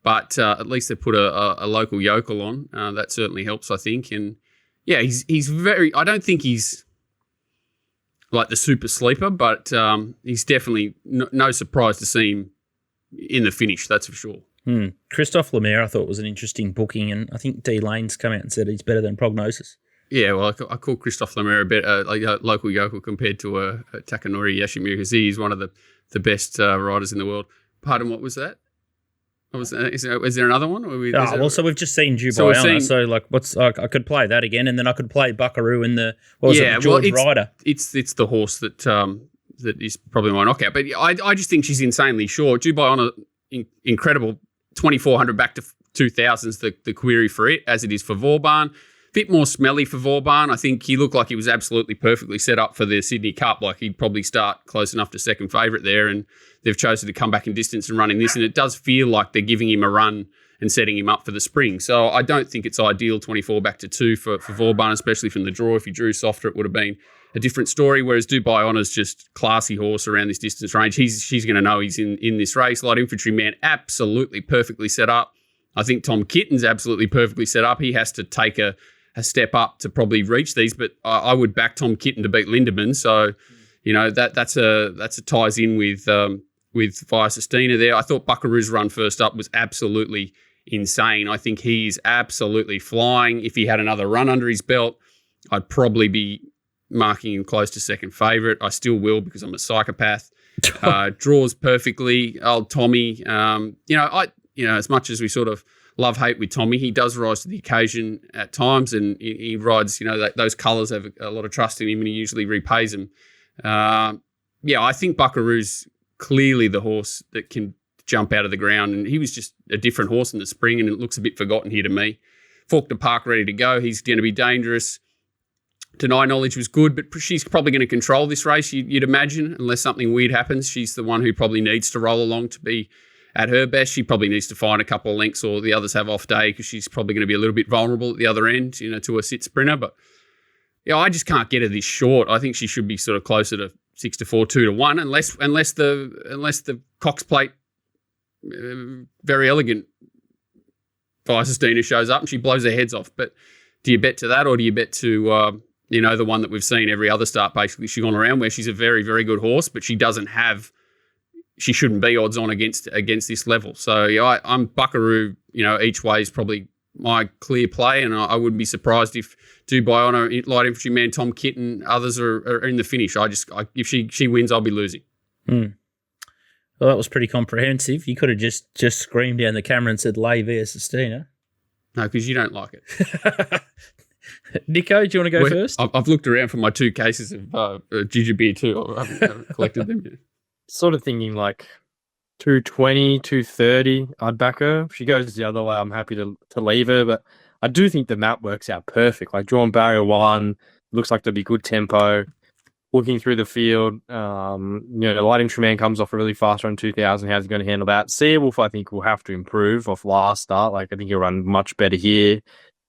But at least they put a local yokel on. That certainly helps, I think. And yeah, he's very, I don't think he's like the super sleeper, but he's definitely no surprise to see him in the finish, that's for sure. Christophe Lemaire, I thought, was an interesting booking, and I think D Lane's come out and said he's better than prognosis. Yeah, well, I call Christophe Lemaire a bit like a local yokel compared to a Takanori Yashimura, because he's one of the best riders in the world. Pardon, what was that? Is there another one? So we've just seen Dubai so I could play that again, and then I could play Buckaroo in the George Ryder. It's the horse that is probably my knockout, but I just think she's insanely short. Dubai on incredible 2,400 back to 2,000's the query for it, as it is for Vauban. Bit more smelly for Vauban. I think he looked like he was absolutely perfectly set up for the Sydney Cup. Like he'd probably start close enough to second favourite there, and they've chosen to come back in distance and run in this. And it does feel like they're giving him a run and setting him up for the spring. So I don't think it's ideal 24 back to 2 for Vauban, especially from the draw. If he drew softer, it would have been a different story. Whereas Dubai Honour's just classy horse around this distance range. She's going to know he's in this race. Light Infantry Man, absolutely perfectly set up. I think Tom Kitten's absolutely perfectly set up. He has to take a step up to probably reach these, but I would back Tom Kitten to beat Lindemann. So, that's a ties in with Via Sistina there. I thought Buckaroo's run first up was absolutely insane. I think he's absolutely flying. If he had another run under his belt, I'd probably be marking him close to second favourite. I still will because I'm a psychopath. Draws perfectly. Old Tommy. As much as we sort of love-hate with Tommy, he does rise to the occasion at times, and he rides, those colours have a lot of trust in him, and he usually repays them. I think Buckaroo's clearly the horse that can jump out of the ground, and he was just a different horse in the spring, and it looks a bit forgotten here to me. Faulkner Park ready to go. He's going to be dangerous. Deny Knowledge was good, but she's probably going to control this race, you'd imagine, unless something weird happens. She's the one who probably needs to roll along to be at her best. She probably needs to find a couple of lengths, or the others have off day, because she's probably going to be a little bit vulnerable at the other end, to a sit sprinter. But I just can't get her this short. I think she should be sort of closer to 6 to 4, 2 to 1, unless the Cox Plate very elegant Via Sistina shows up and she blows their heads off. But do you bet to that, or do you bet to the one that we've seen every other start basically she's gone around, where she's a very, very good horse, but she shouldn't be odds on against this level. So I'm Buckaroo, each way is probably my clear play, and I wouldn't be surprised if Dubai Honour, Light Infantry Man, Tom Kitten, others are in the finish. If she wins, I'll be losing. Well, that was pretty comprehensive. You could have just screamed down the camera and said "Lay Via Sistina." No, because you don't like it. Nico, do you want to go first? I've looked around for my 2 cases of ginger beer too. I haven't collected them yet. Sort of thinking like 220, 230, I'd back her. If she goes the other way, I'm happy to leave her. But I do think the map works out perfect. Like drawn barrier 1, looks like there'll be good tempo. Looking through the field, the Light Infantry Man comes off a really fast run, 2,000. How's he going to handle that? Seawolf, I think, will have to improve off last start. Like, I think he'll run much better here.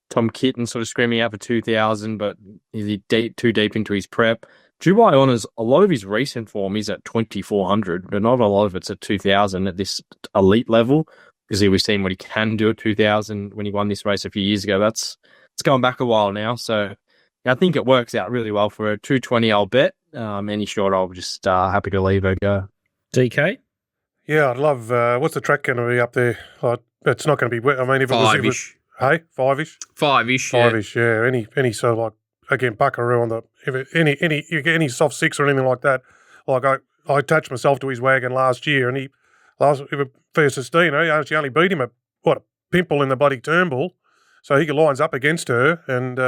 Tom Kitten sort of screaming out for 2,000, but is he too deep into his prep? Dubai Honours, a lot of his recent form is at 2,400, but not a lot of it's at 2,000 at this elite level, because we've seen what he can do at 2,000 when he won this race a few years ago. It's going back a while now, so I think it works out really well for her. 220, I'll bet. Any short, I'll just happy to leave her go. DK? Yeah, I'd love. What's the track going to be up there? It's not going to be wet. I mean, if it was, hey, 5-ish, 5-ish, 5-ish, yeah. Any sort of like again Buckaroo on the any you get any soft six or anything like that. Like I attached myself to his wagon last year, and he versus Dino, she only beat him at a pimple in the bloody Turnbull, so he lines up against her, and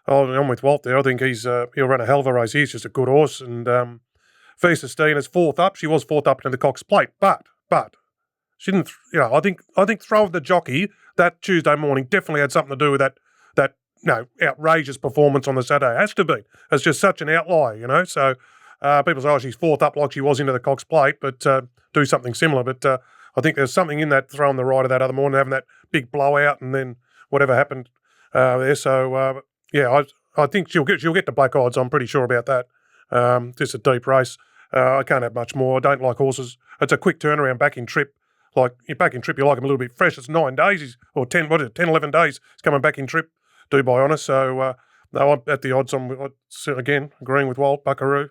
I'm with Walt there. I think he'll run a hell of a race. He's just a good horse, and Versus Dina's fourth up. She was fourth up in the Cox Plate, but she didn't. I think throwing the jockey that Tuesday morning definitely had something to do with that outrageous performance on the Saturday. It has to be. It's just such an outlier, So people say, she's fourth up like she was into the Cox Plate, but do something similar. But I think there's something in that throwing the rider that other morning, having that big blowout, and then whatever happened there. So I think she'll get the black odds. I'm pretty sure about that. Just a deep race. I can't have much more. I don't like horses. It's a quick turnaround back in trip. Like back in trip, you like them a little bit fresh. It's 9 days or 10, 11 days. It's coming back in trip. Dubai Honours. So no, I'm at the odds. I'm again agreeing with Walt Buckaroo.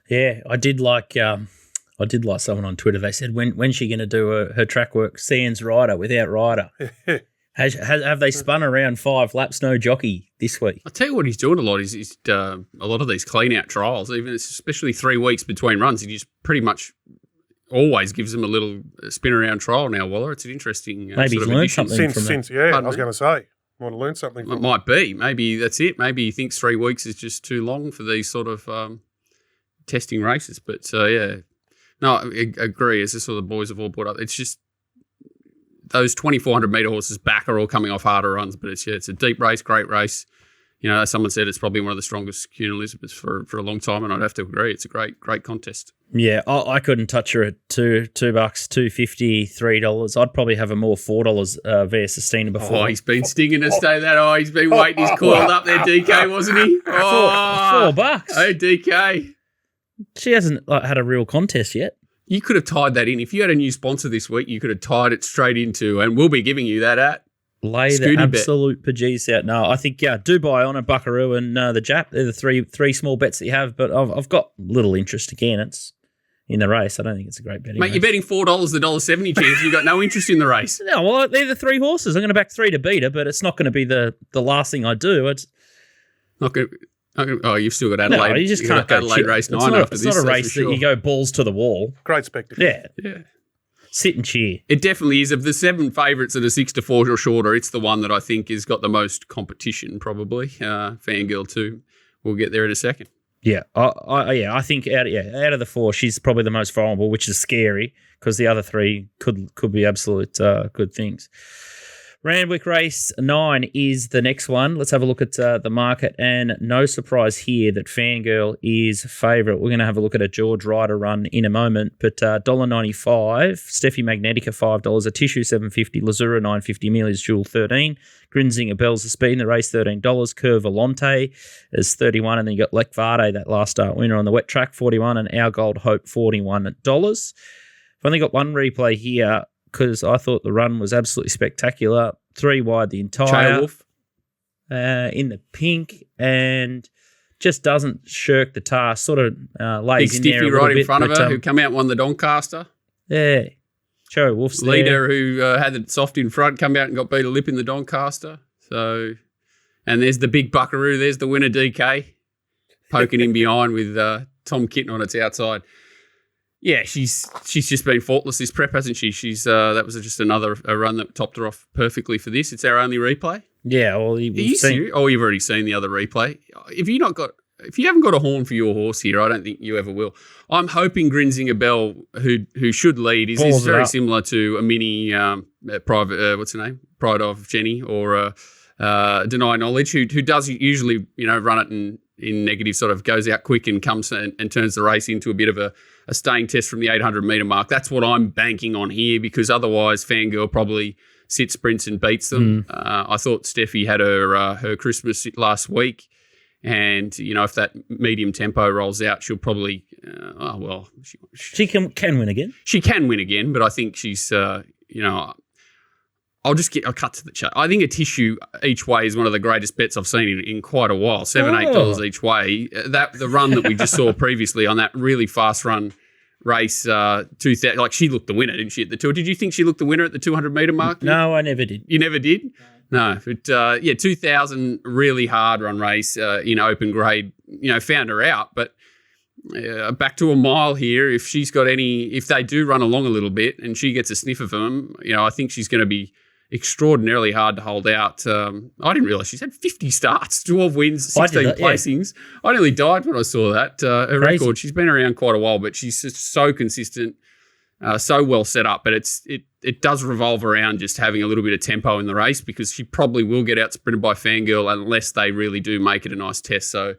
Yeah, I did like someone on Twitter. They said when's she going to do her track work? Sans rider without rider. Have they spun around 5 laps, no jockey this week? I'll tell you what he's doing a lot is a lot of these clean-out trials, especially 3 weeks between runs, he just pretty much always gives them a little spin-around trial now, Waller. It's an interesting maybe he's learned something from that. Yeah, I was going to say. Might have learned something from it. Might be. Maybe that's it. Maybe he thinks 3 weeks is just too long for these sort of testing races. But, yeah. No, I agree. As this sort of the boys have all brought up, it's just those 2,400-metre horses back are all coming off harder runs, but it's a deep race, great race. As someone said, it's probably one of the strongest Queen Elizabeths for a long time, and I'd have to agree. It's a great contest. Yeah, I couldn't touch her at $2, $2.50, $3. I'd probably have her more $4 via Sustina before. Oh, he's been stinging to stay that. Oh, he's been waiting. He's coiled up there, DK, wasn't he? $4. Oh, DK. She hasn't had a real contest yet. You could have tied that in. If you had a new sponsor this week, you could have tied it straight into, and we'll be giving you that at lay the absolute pajees out. No, I think, Dubai Honour, Buckaroo, and the Jap, they're the three small bets that you have, but I've got little interest again. It's in the race. I don't think it's a great betting Mate, race. You're betting $4 the $1.70 chance. You've got no interest in the race. No, well, they're the 3 horses. I'm going to back 3 to beat her, but it's not going to be the last thing I do. It's not going to... Oh, you've still got Adelaide. No, you just can't go Adelaide race 9 after this. It's not a race that you go balls to the wall. Great spectacle. Yeah. Sit and cheer. It definitely is. Of the 7 favourites that are 6 to 4 or shorter, it's the one that I think has got the most competition, probably. Fangirl too. We'll get there in a second. Yeah, I think out of the 4, she's probably the most vulnerable, which is scary because the other 3 could be absolute good things. Randwick race 9 is the next one. Let's have a look at the market, and no surprise here that Fangirl is favourite. We're going to have a look at a George Ryder run in a moment, but $1.95, Steffi Magnetica $5, a Tissue $7.50, Lazura $9.50, Amelia's Jewel $13, Grinzinger Bells the Speed in the race $13, Curve Volante is $31, and then you got Lekvade, that last start winner on the wet track, $41, and Our Gold Hope $41. I've only got one replay here, because I thought the run was absolutely spectacular. 3 wide the entire, in the pink, and just doesn't shirk the task. Sort of lays Big in there stiffy a little right in bit, front of her, who come out and won the Doncaster. Yeah, Joe Wolf's leader who had the soft in front, come out and got beat a lip in the Doncaster. So, and there's the big Buckaroo. There's the winner, DK, poking in behind with Tom Kitten on its outside. Yeah, she's just been faultless this prep, hasn't she? She's that was just another run that topped her off perfectly for this. It's our only replay. Yeah, well, you've already seen the other replay. If you haven't got a horn for your horse here, I don't think you ever will. I'm hoping Grinzinger Bell, who should lead, is very similar to a mini private. What's her name? Pride of Jenny or Deny Knowledge, who does usually run it in negative, sort of goes out quick and comes and turns the race into a bit of a staying test from the 800 metre mark. That's what I'm banking on here, because otherwise Fangirl probably sit sprints and beats them. I thought Steffi had her Christmas last week. And, if that medium tempo rolls out, she'll probably, she can win again. She can win again, but I think she's, I'll cut to the chase. I think a tissue each way is one of the greatest bets I've seen in quite a while. $7-8 each way. The run that we just saw previously on that really fast run race, 2000, like she looked the winner, didn't she, at the Tour? Did you think she looked the winner at the 200 metre mark? No, I never did. You never did? No, but 2000 really hard run race in open grade. Found her out, but back to a mile here. If they do run along a little bit and she gets a sniff of them, I think she's going to be extraordinarily hard to hold out. I didn't realise she's had 50 starts, 12 wins, 16 placings. Yeah. I nearly died when I saw that. Her record. She's been around quite a while, but she's just so consistent. So well set up, but it does revolve around just having a little bit of tempo in the race because she probably will get out sprinted by Fangirl unless they really do make it a nice test. So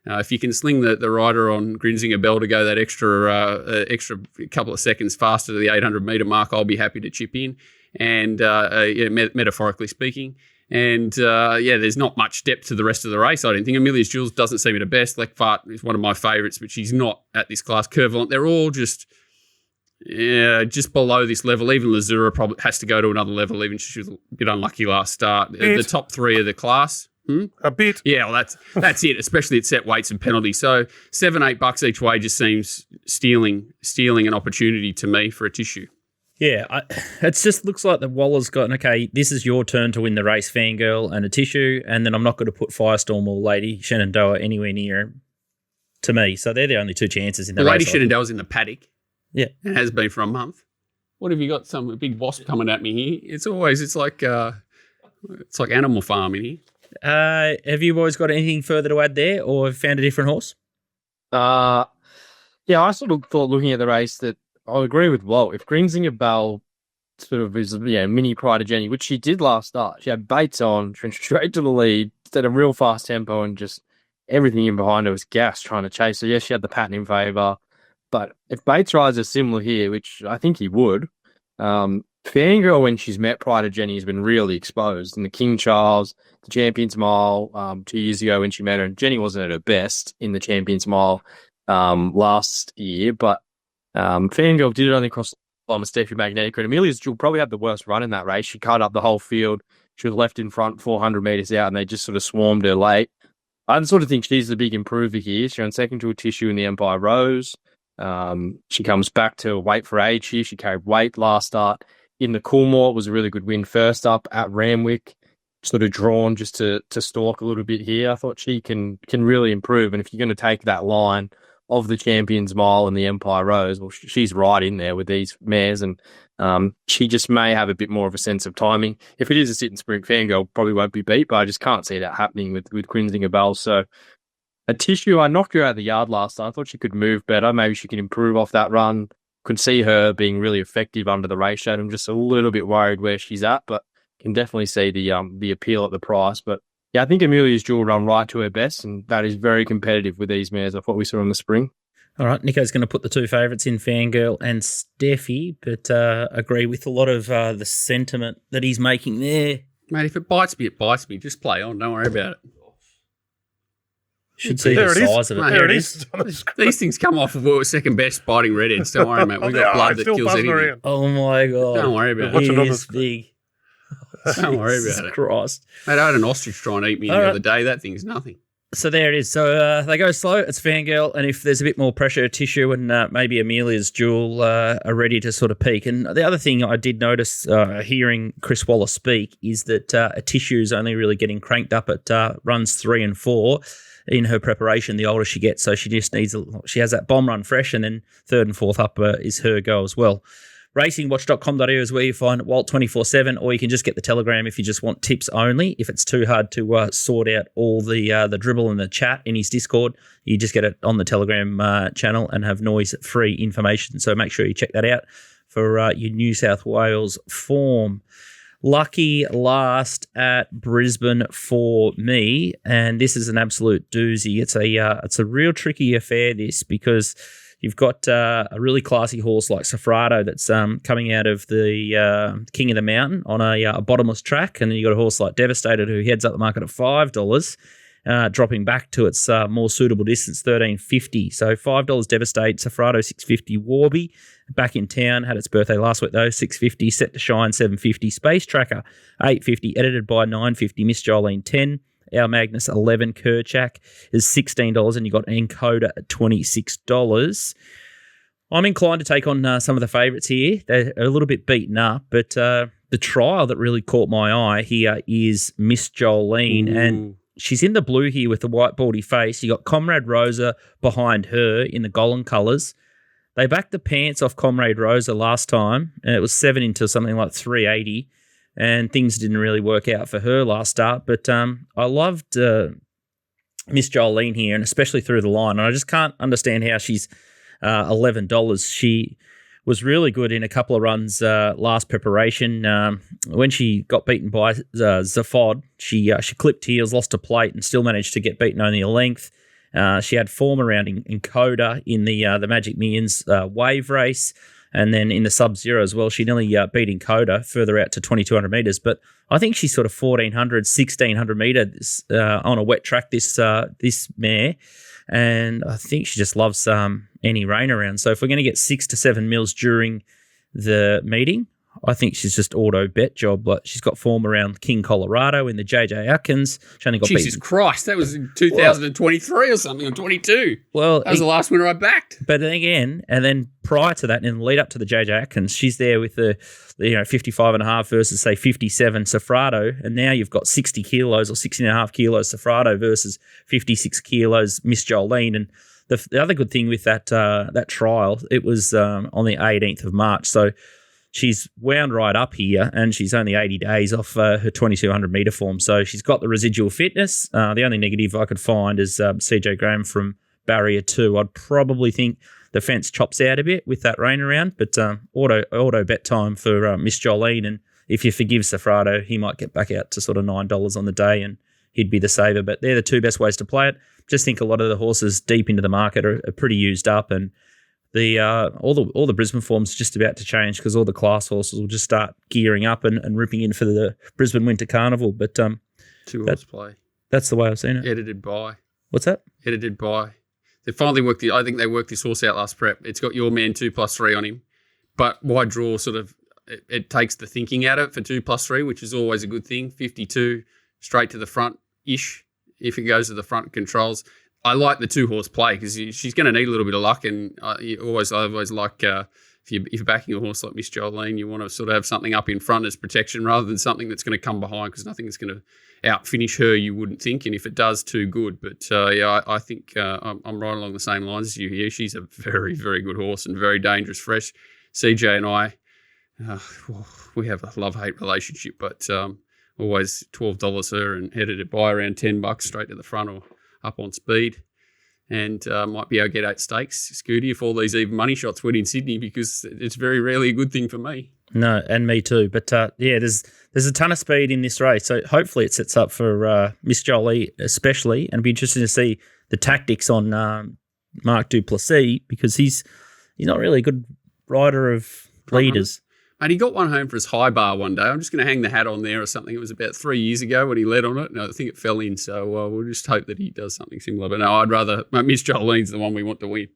if you can sling the rider on Grinzinger Bell to go that extra couple of seconds faster to the 800 metre mark, I'll be happy to chip in. And metaphorically speaking. And there's not much depth to the rest of the race. I don't think Amelia's Jules doesn't seem at her best. Lechfart is one of my favourites, but she's not at this class. Curvolant, they're all just below this level. Even Lazura probably has to go to another level, even she was a bit unlucky last start. The top three of the class. A bit. Yeah, well, that's it, especially at set weights and penalties. So $7-8 each way just seems stealing an opportunity to me for a tissue. Yeah, it just looks like the Waller's got, okay, this is your turn to win the race, Fangirl and a tissue, and then I'm not going to put Firestorm or Lady Shenandoah anywhere near to me. So they're the only two chances in the race. Lady Shenandoah's in the paddock. Yeah. It has been for a month. What have you got? Some big wasp coming at me here. It's like Animal Farm in here. Have you boys got anything further to add there or found a different horse? I sort of thought looking at the race that I'll agree with Walt. If Grinzinger Bell sort of is mini Pride of Jenny, which she did last start, she had Bates on, went straight to the lead, at a real fast tempo and just everything in behind her was gas trying to chase. So yes, she had the pattern in favour. But if Bates rides are similar here, which I think he would, Fangirl, when she's met Pride of Jenny, has been really exposed. In the King Charles, the Champions Mile 2 years ago when she met her, and Jenny wasn't at her best in the Champions Mile last year, but Fangirl did it only across the line with Steffi Magnetic, and Amelia's Jewel probably had the worst run in that race. She cut up the whole field. She was left in front 400 metres out, and they just sort of swarmed her late. I sort of think she's the big improver here. She ran second to a tissue in the Empire Rose. She comes back to weight for age here. She carried weight last start. In the Coolmore, it was a really good win first up at Randwick. Sort of drawn just to stalk a little bit here. I thought she can really improve. And if you're going to take that line of the Champions Mile and the Empire Rose, well, she's right in there with these mares. And she just may have a bit more of a sense of timing. If it is a sit and sprint, Fangirl probably won't be beat, but I just can't see that happening with Grinzinger Bell. So a tissue, I knocked her out of the yard last time. I thought she could move better. Maybe she can improve off that run. Could see her being really effective under the race shade. I'm just a little bit worried where she's at, but can definitely see the appeal at the price. But yeah, I think Amelia's Jewel run right to her best, and that is very competitive with these mares. I thought we saw in the spring. All right, Nico's going to put the two favourites in, Fangirl and Steffi, but agree with a lot of the sentiment that he's making there. Mate, if it bites me, it bites me. Just play on. Don't worry about it. Should see the size of it. There it is. These things come off of second best biting redheads. Don't worry, mate. We've got blood that kills anything. Around. Oh, my God. Don't worry about it. It is big. Don't worry about it. Christ. Mate, I had an ostrich try and eat me the other day. That thing's nothing. So there it is. So they go slow. It's Fangirl. And if there's a bit more pressure, Tissue and maybe Amelia's Jewel are ready to sort of peak. And the other thing I did notice hearing Chris Waller speak is that a Tissue is only really getting cranked up at runs 3 and 4 in her preparation the older she gets. So she just needs, she has that bomb run fresh, and then 3rd and 4th up is her go as well. Racingwatch.com.au is where you find Walt 24/7, or you can just get the Telegram if you just want tips only. If it's too hard to sort out all the dribble and the chat in his Discord, you just get it on the Telegram channel and have noise-free information. So make sure you check that out for your New South Wales form. Lucky last at Brisbane for me, and this is an absolute doozy. It's a real tricky affair, this, because You've got a really classy horse like Sofrado that's coming out of the King of the Mountain on a bottomless track. And then you've got a horse like Devastated who heads up the market at $5, dropping back to its more suitable distance, $13.50. So $5 Devastate, Sofrado $6.50, Warby back in town, had its birthday last week though, $6.50, Set to Shine $7.50, Space Tracker $8.50, Edited by $9.50, Miss Jolene $10. Our Magnus 11 Kerchak is $16, and you got Encoder at $26. I'm inclined to take on some of the favourites here. They're a little bit beaten up, but the trial that really caught my eye here is Miss Jolene, and she's in the blue here with the white baldy face. You got Comrade Rosa behind her in the golden colours. They backed the pants off Comrade Rosa last time, and it was 7 into something like 380. And things didn't really work out for her last start. But I loved Miss Jolene here, and especially through the line. And I just can't understand how she's $11. She was really good in a couple of runs last preparation. When she got beaten by Zaphod, she clipped heels, lost a plate, and still managed to get beaten only a length. She had form around in Coda in the Magic Millions wave race. And then in the Sub-Zero as well, she nearly beat in Coda further out to 2,200 metres. But I think she's sort of 1,400, 1,600 metres on a wet track, this mare. And I think she just loves any rain around. So if we're going to get 6 to 7 mils during the meeting, I think she's just auto bet job. Like she's got form around King Colorado in the JJ Atkins. She only got Jesus beaten. Christ, that was in 2023 or something, or 22. Well, that was the last winner I backed. But then again, and then prior to that, in the lead up to the JJ Atkins, she's there with the 55.5 versus say 57 Sofrado, and now you've got 60 kilos or 60.5 kilos Sofrado versus 56 kilos Miss Jolene. And the other good thing with that trial, it was on the 18th of March, so she's wound right up here, and she's only 80 days off her 2,200 metre form. So she's got the residual fitness. The only negative I could find is CJ Graham from barrier 2. I'd probably think the fence chops out a bit with that rain around, but auto bet time for Miss Jolene. And if you forgive Sofrado, he might get back out to sort of $9 on the day, and he'd be the saver. But they're the two best ways to play it. Just think a lot of the horses deep into the market are pretty used up, and all the Brisbane form's just about to change because all the class horses will just start gearing up and ripping in for the Brisbane Winter Carnival. But two-horse play. That's the way I've seen it. Edited by. What's that? Edited by. They finally worked I think they worked this horse out last prep. It's got Your Man 2+3 on him, but wide draw sort of it takes the thinking out of it for 2+3, which is always a good thing. 52 straight to the front ish. If it goes to the front controls. I like the two-horse play because she's going to need a little bit of luck, and I always like if you're backing a horse like Miss Jolene, you want to sort of have something up in front as protection rather than something that's going to come behind, because nothing is going to out-finish her, you wouldn't think, and if it does, too good. But I think I'm right along the same lines as you here. She's a very, very good horse and very dangerous fresh. CJ and I, we have a love-hate relationship, but always $12 her and headed it by around $10 straight to the front or up on speed, and might be able to get 8 stakes, Scooty, if all these even money shots went in Sydney, because it's very rarely a good thing for me. No, and me too. But there's a ton of speed in this race, so hopefully it sets up for Miss Jolie especially, and it'd be interesting to see the tactics on Mark Duplessis, because he's not really a good rider of leaders. And he got one home for his high bar one day. I'm just going to hang the hat on there or something. It was about 3 years ago when he led on it, and I think it fell in. So we'll just hope that he does something similar. But no, I'd rather Miss Jolene's the one we want to win.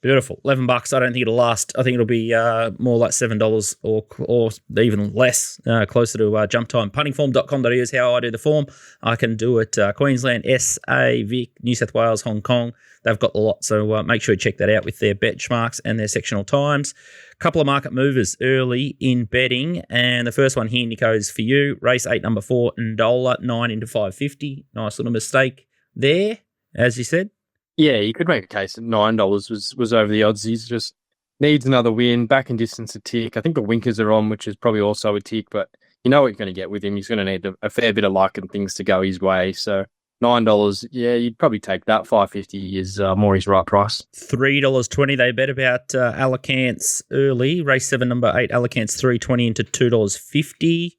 Beautiful. $11. I don't think it'll last. I think it'll be more like $7 or even less, closer to jump time. Puntingform.com.au is how I do the form. I can do it Queensland, SA, Vic, New South Wales, Hong Kong. They've got the lot, so make sure you check that out with their benchmarks and their sectional times. Couple of market movers early in betting, and the first one here, Nico, is for you. Race 8, number 4, Ndola, 9 into 550. Nice little mistake there, as you said. Yeah, you could make a case that $9 was over the odds. He's just needs another win, back in distance a tick. I think the winkers are on, which is probably also a tick, but you know what you're going to get with him. He's going to need a fair bit of luck and things to go his way. So $9, yeah, you'd probably take that. $5.50 is more his right price. $3.20. They bet about Alicant's early. Race 7, number 8, Alicant's $3.20 into $2.50.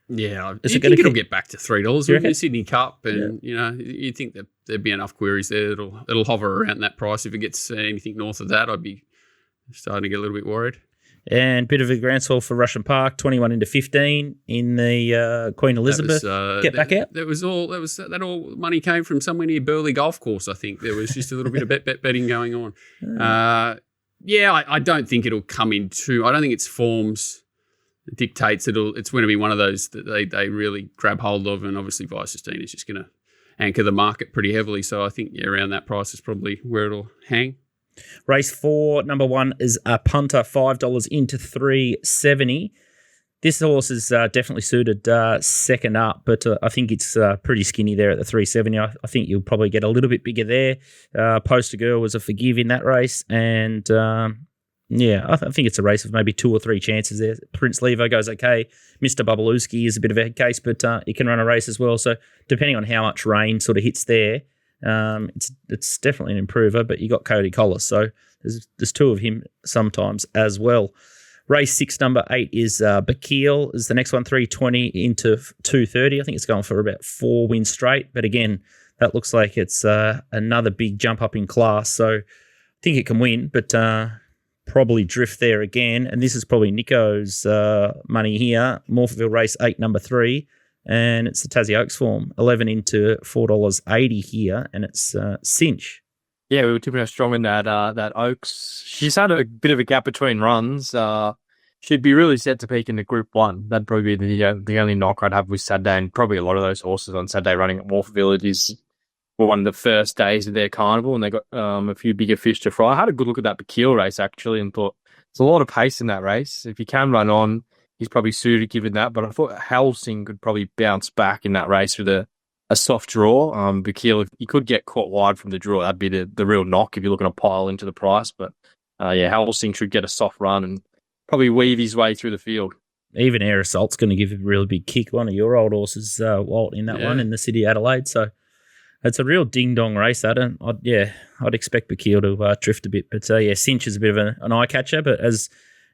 Yeah, Is you it gonna think it'll keep- get back to $3 You with the reckon? Sydney Cup, and you think that there'd be enough queries there that'll hover around that price. If it gets anything north of that, I'd be starting to get a little bit worried. And bit of a groundswell for Russian Park, 21 into 15 in the Queen Elizabeth. Get back out. That all money came from somewhere near Burleigh Golf Course. I think there was just a little bit of betting going on. I don't think it'll come into. I don't think its forms dictates it's going to be one of those that they really grab hold of, and obviously Vice-16 is just going to anchor the market pretty heavily. So I think around that price is probably where it'll hang. Race 4, number 1 is a punter, $5 into $3.70. This horse is definitely suited second up, but I think it's pretty skinny there at the $3.70. I think you'll probably get a little bit bigger there. Poster Girl was a forgive in that race, and I think it's a race of maybe 2 or 3 chances there. Prince Levo goes okay. Mr. Bubbleowski is a bit of a head case, but he can run a race as well. So depending on how much rain sort of hits there, it's definitely an improver, but you got Cody Collis, so there's 2 of him sometimes as well. Race 6, number 8 is Bakil is the next one, 320 into 230. I think it's going for about 4 wins straight, but again, that looks like it's another big jump up in class, so I think it can win, but probably drift there again. And this is probably Nico's money here. Morpheville race 8, number 3. And it's the Tassie Oaks form, 11 into $4.80 here, and it's Cinch. Yeah, we were tipping her strong in that Oaks. She's had a bit of a gap between runs. She'd be really set to peak into Group 1. That'd probably be the only knock I'd have with Saturday, and probably a lot of those horses on Saturday running at Morpheville. It is one of the first days of their carnival, and they got a few bigger fish to fry. I had a good look at that Bakil race, actually, and thought there's a lot of pace in that race. If you can run on, he's probably suited given that, but I thought Helsing could probably bounce back in that race with a soft draw. Bakil, he could get caught wide from the draw. That'd be the real knock if you're looking to pile into the price. But Helsing should get a soft run and probably weave his way through the field. Even Air Assault's going to give a really big kick. One of your old horses, Walt, in that one in the city of Adelaide. So it's a real ding-dong race, I'd expect Bakil to drift a bit. But Cinch is a bit of an eye-catcher, but as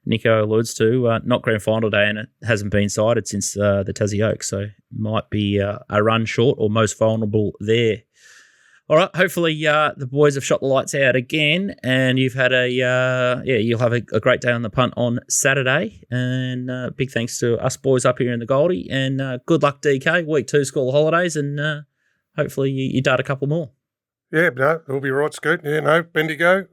Nico alludes to, not grand final day, and it hasn't been sighted since the Tassie Oaks, so might be a run short or most vulnerable there. All right, hopefully the boys have shot the lights out again, and you've had you'll have a great day on the punt on Saturday. And big thanks to us boys up here in the Goldie, and good luck, DK. Week 2 school holidays, and hopefully you dart a couple more. Yeah, no, it'll be right, Scoot. Yeah, no, Bendigo.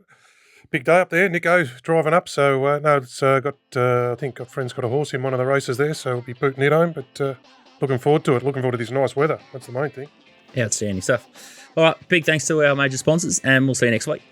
Big day up there. Nico's driving up, so it's got. I think our friend's got a horse in one of the races there, so we'll be booting it home. But looking forward to it. Looking forward to this nice weather. That's the main thing. Outstanding stuff. All right, big thanks to our major sponsors, and we'll see you next week.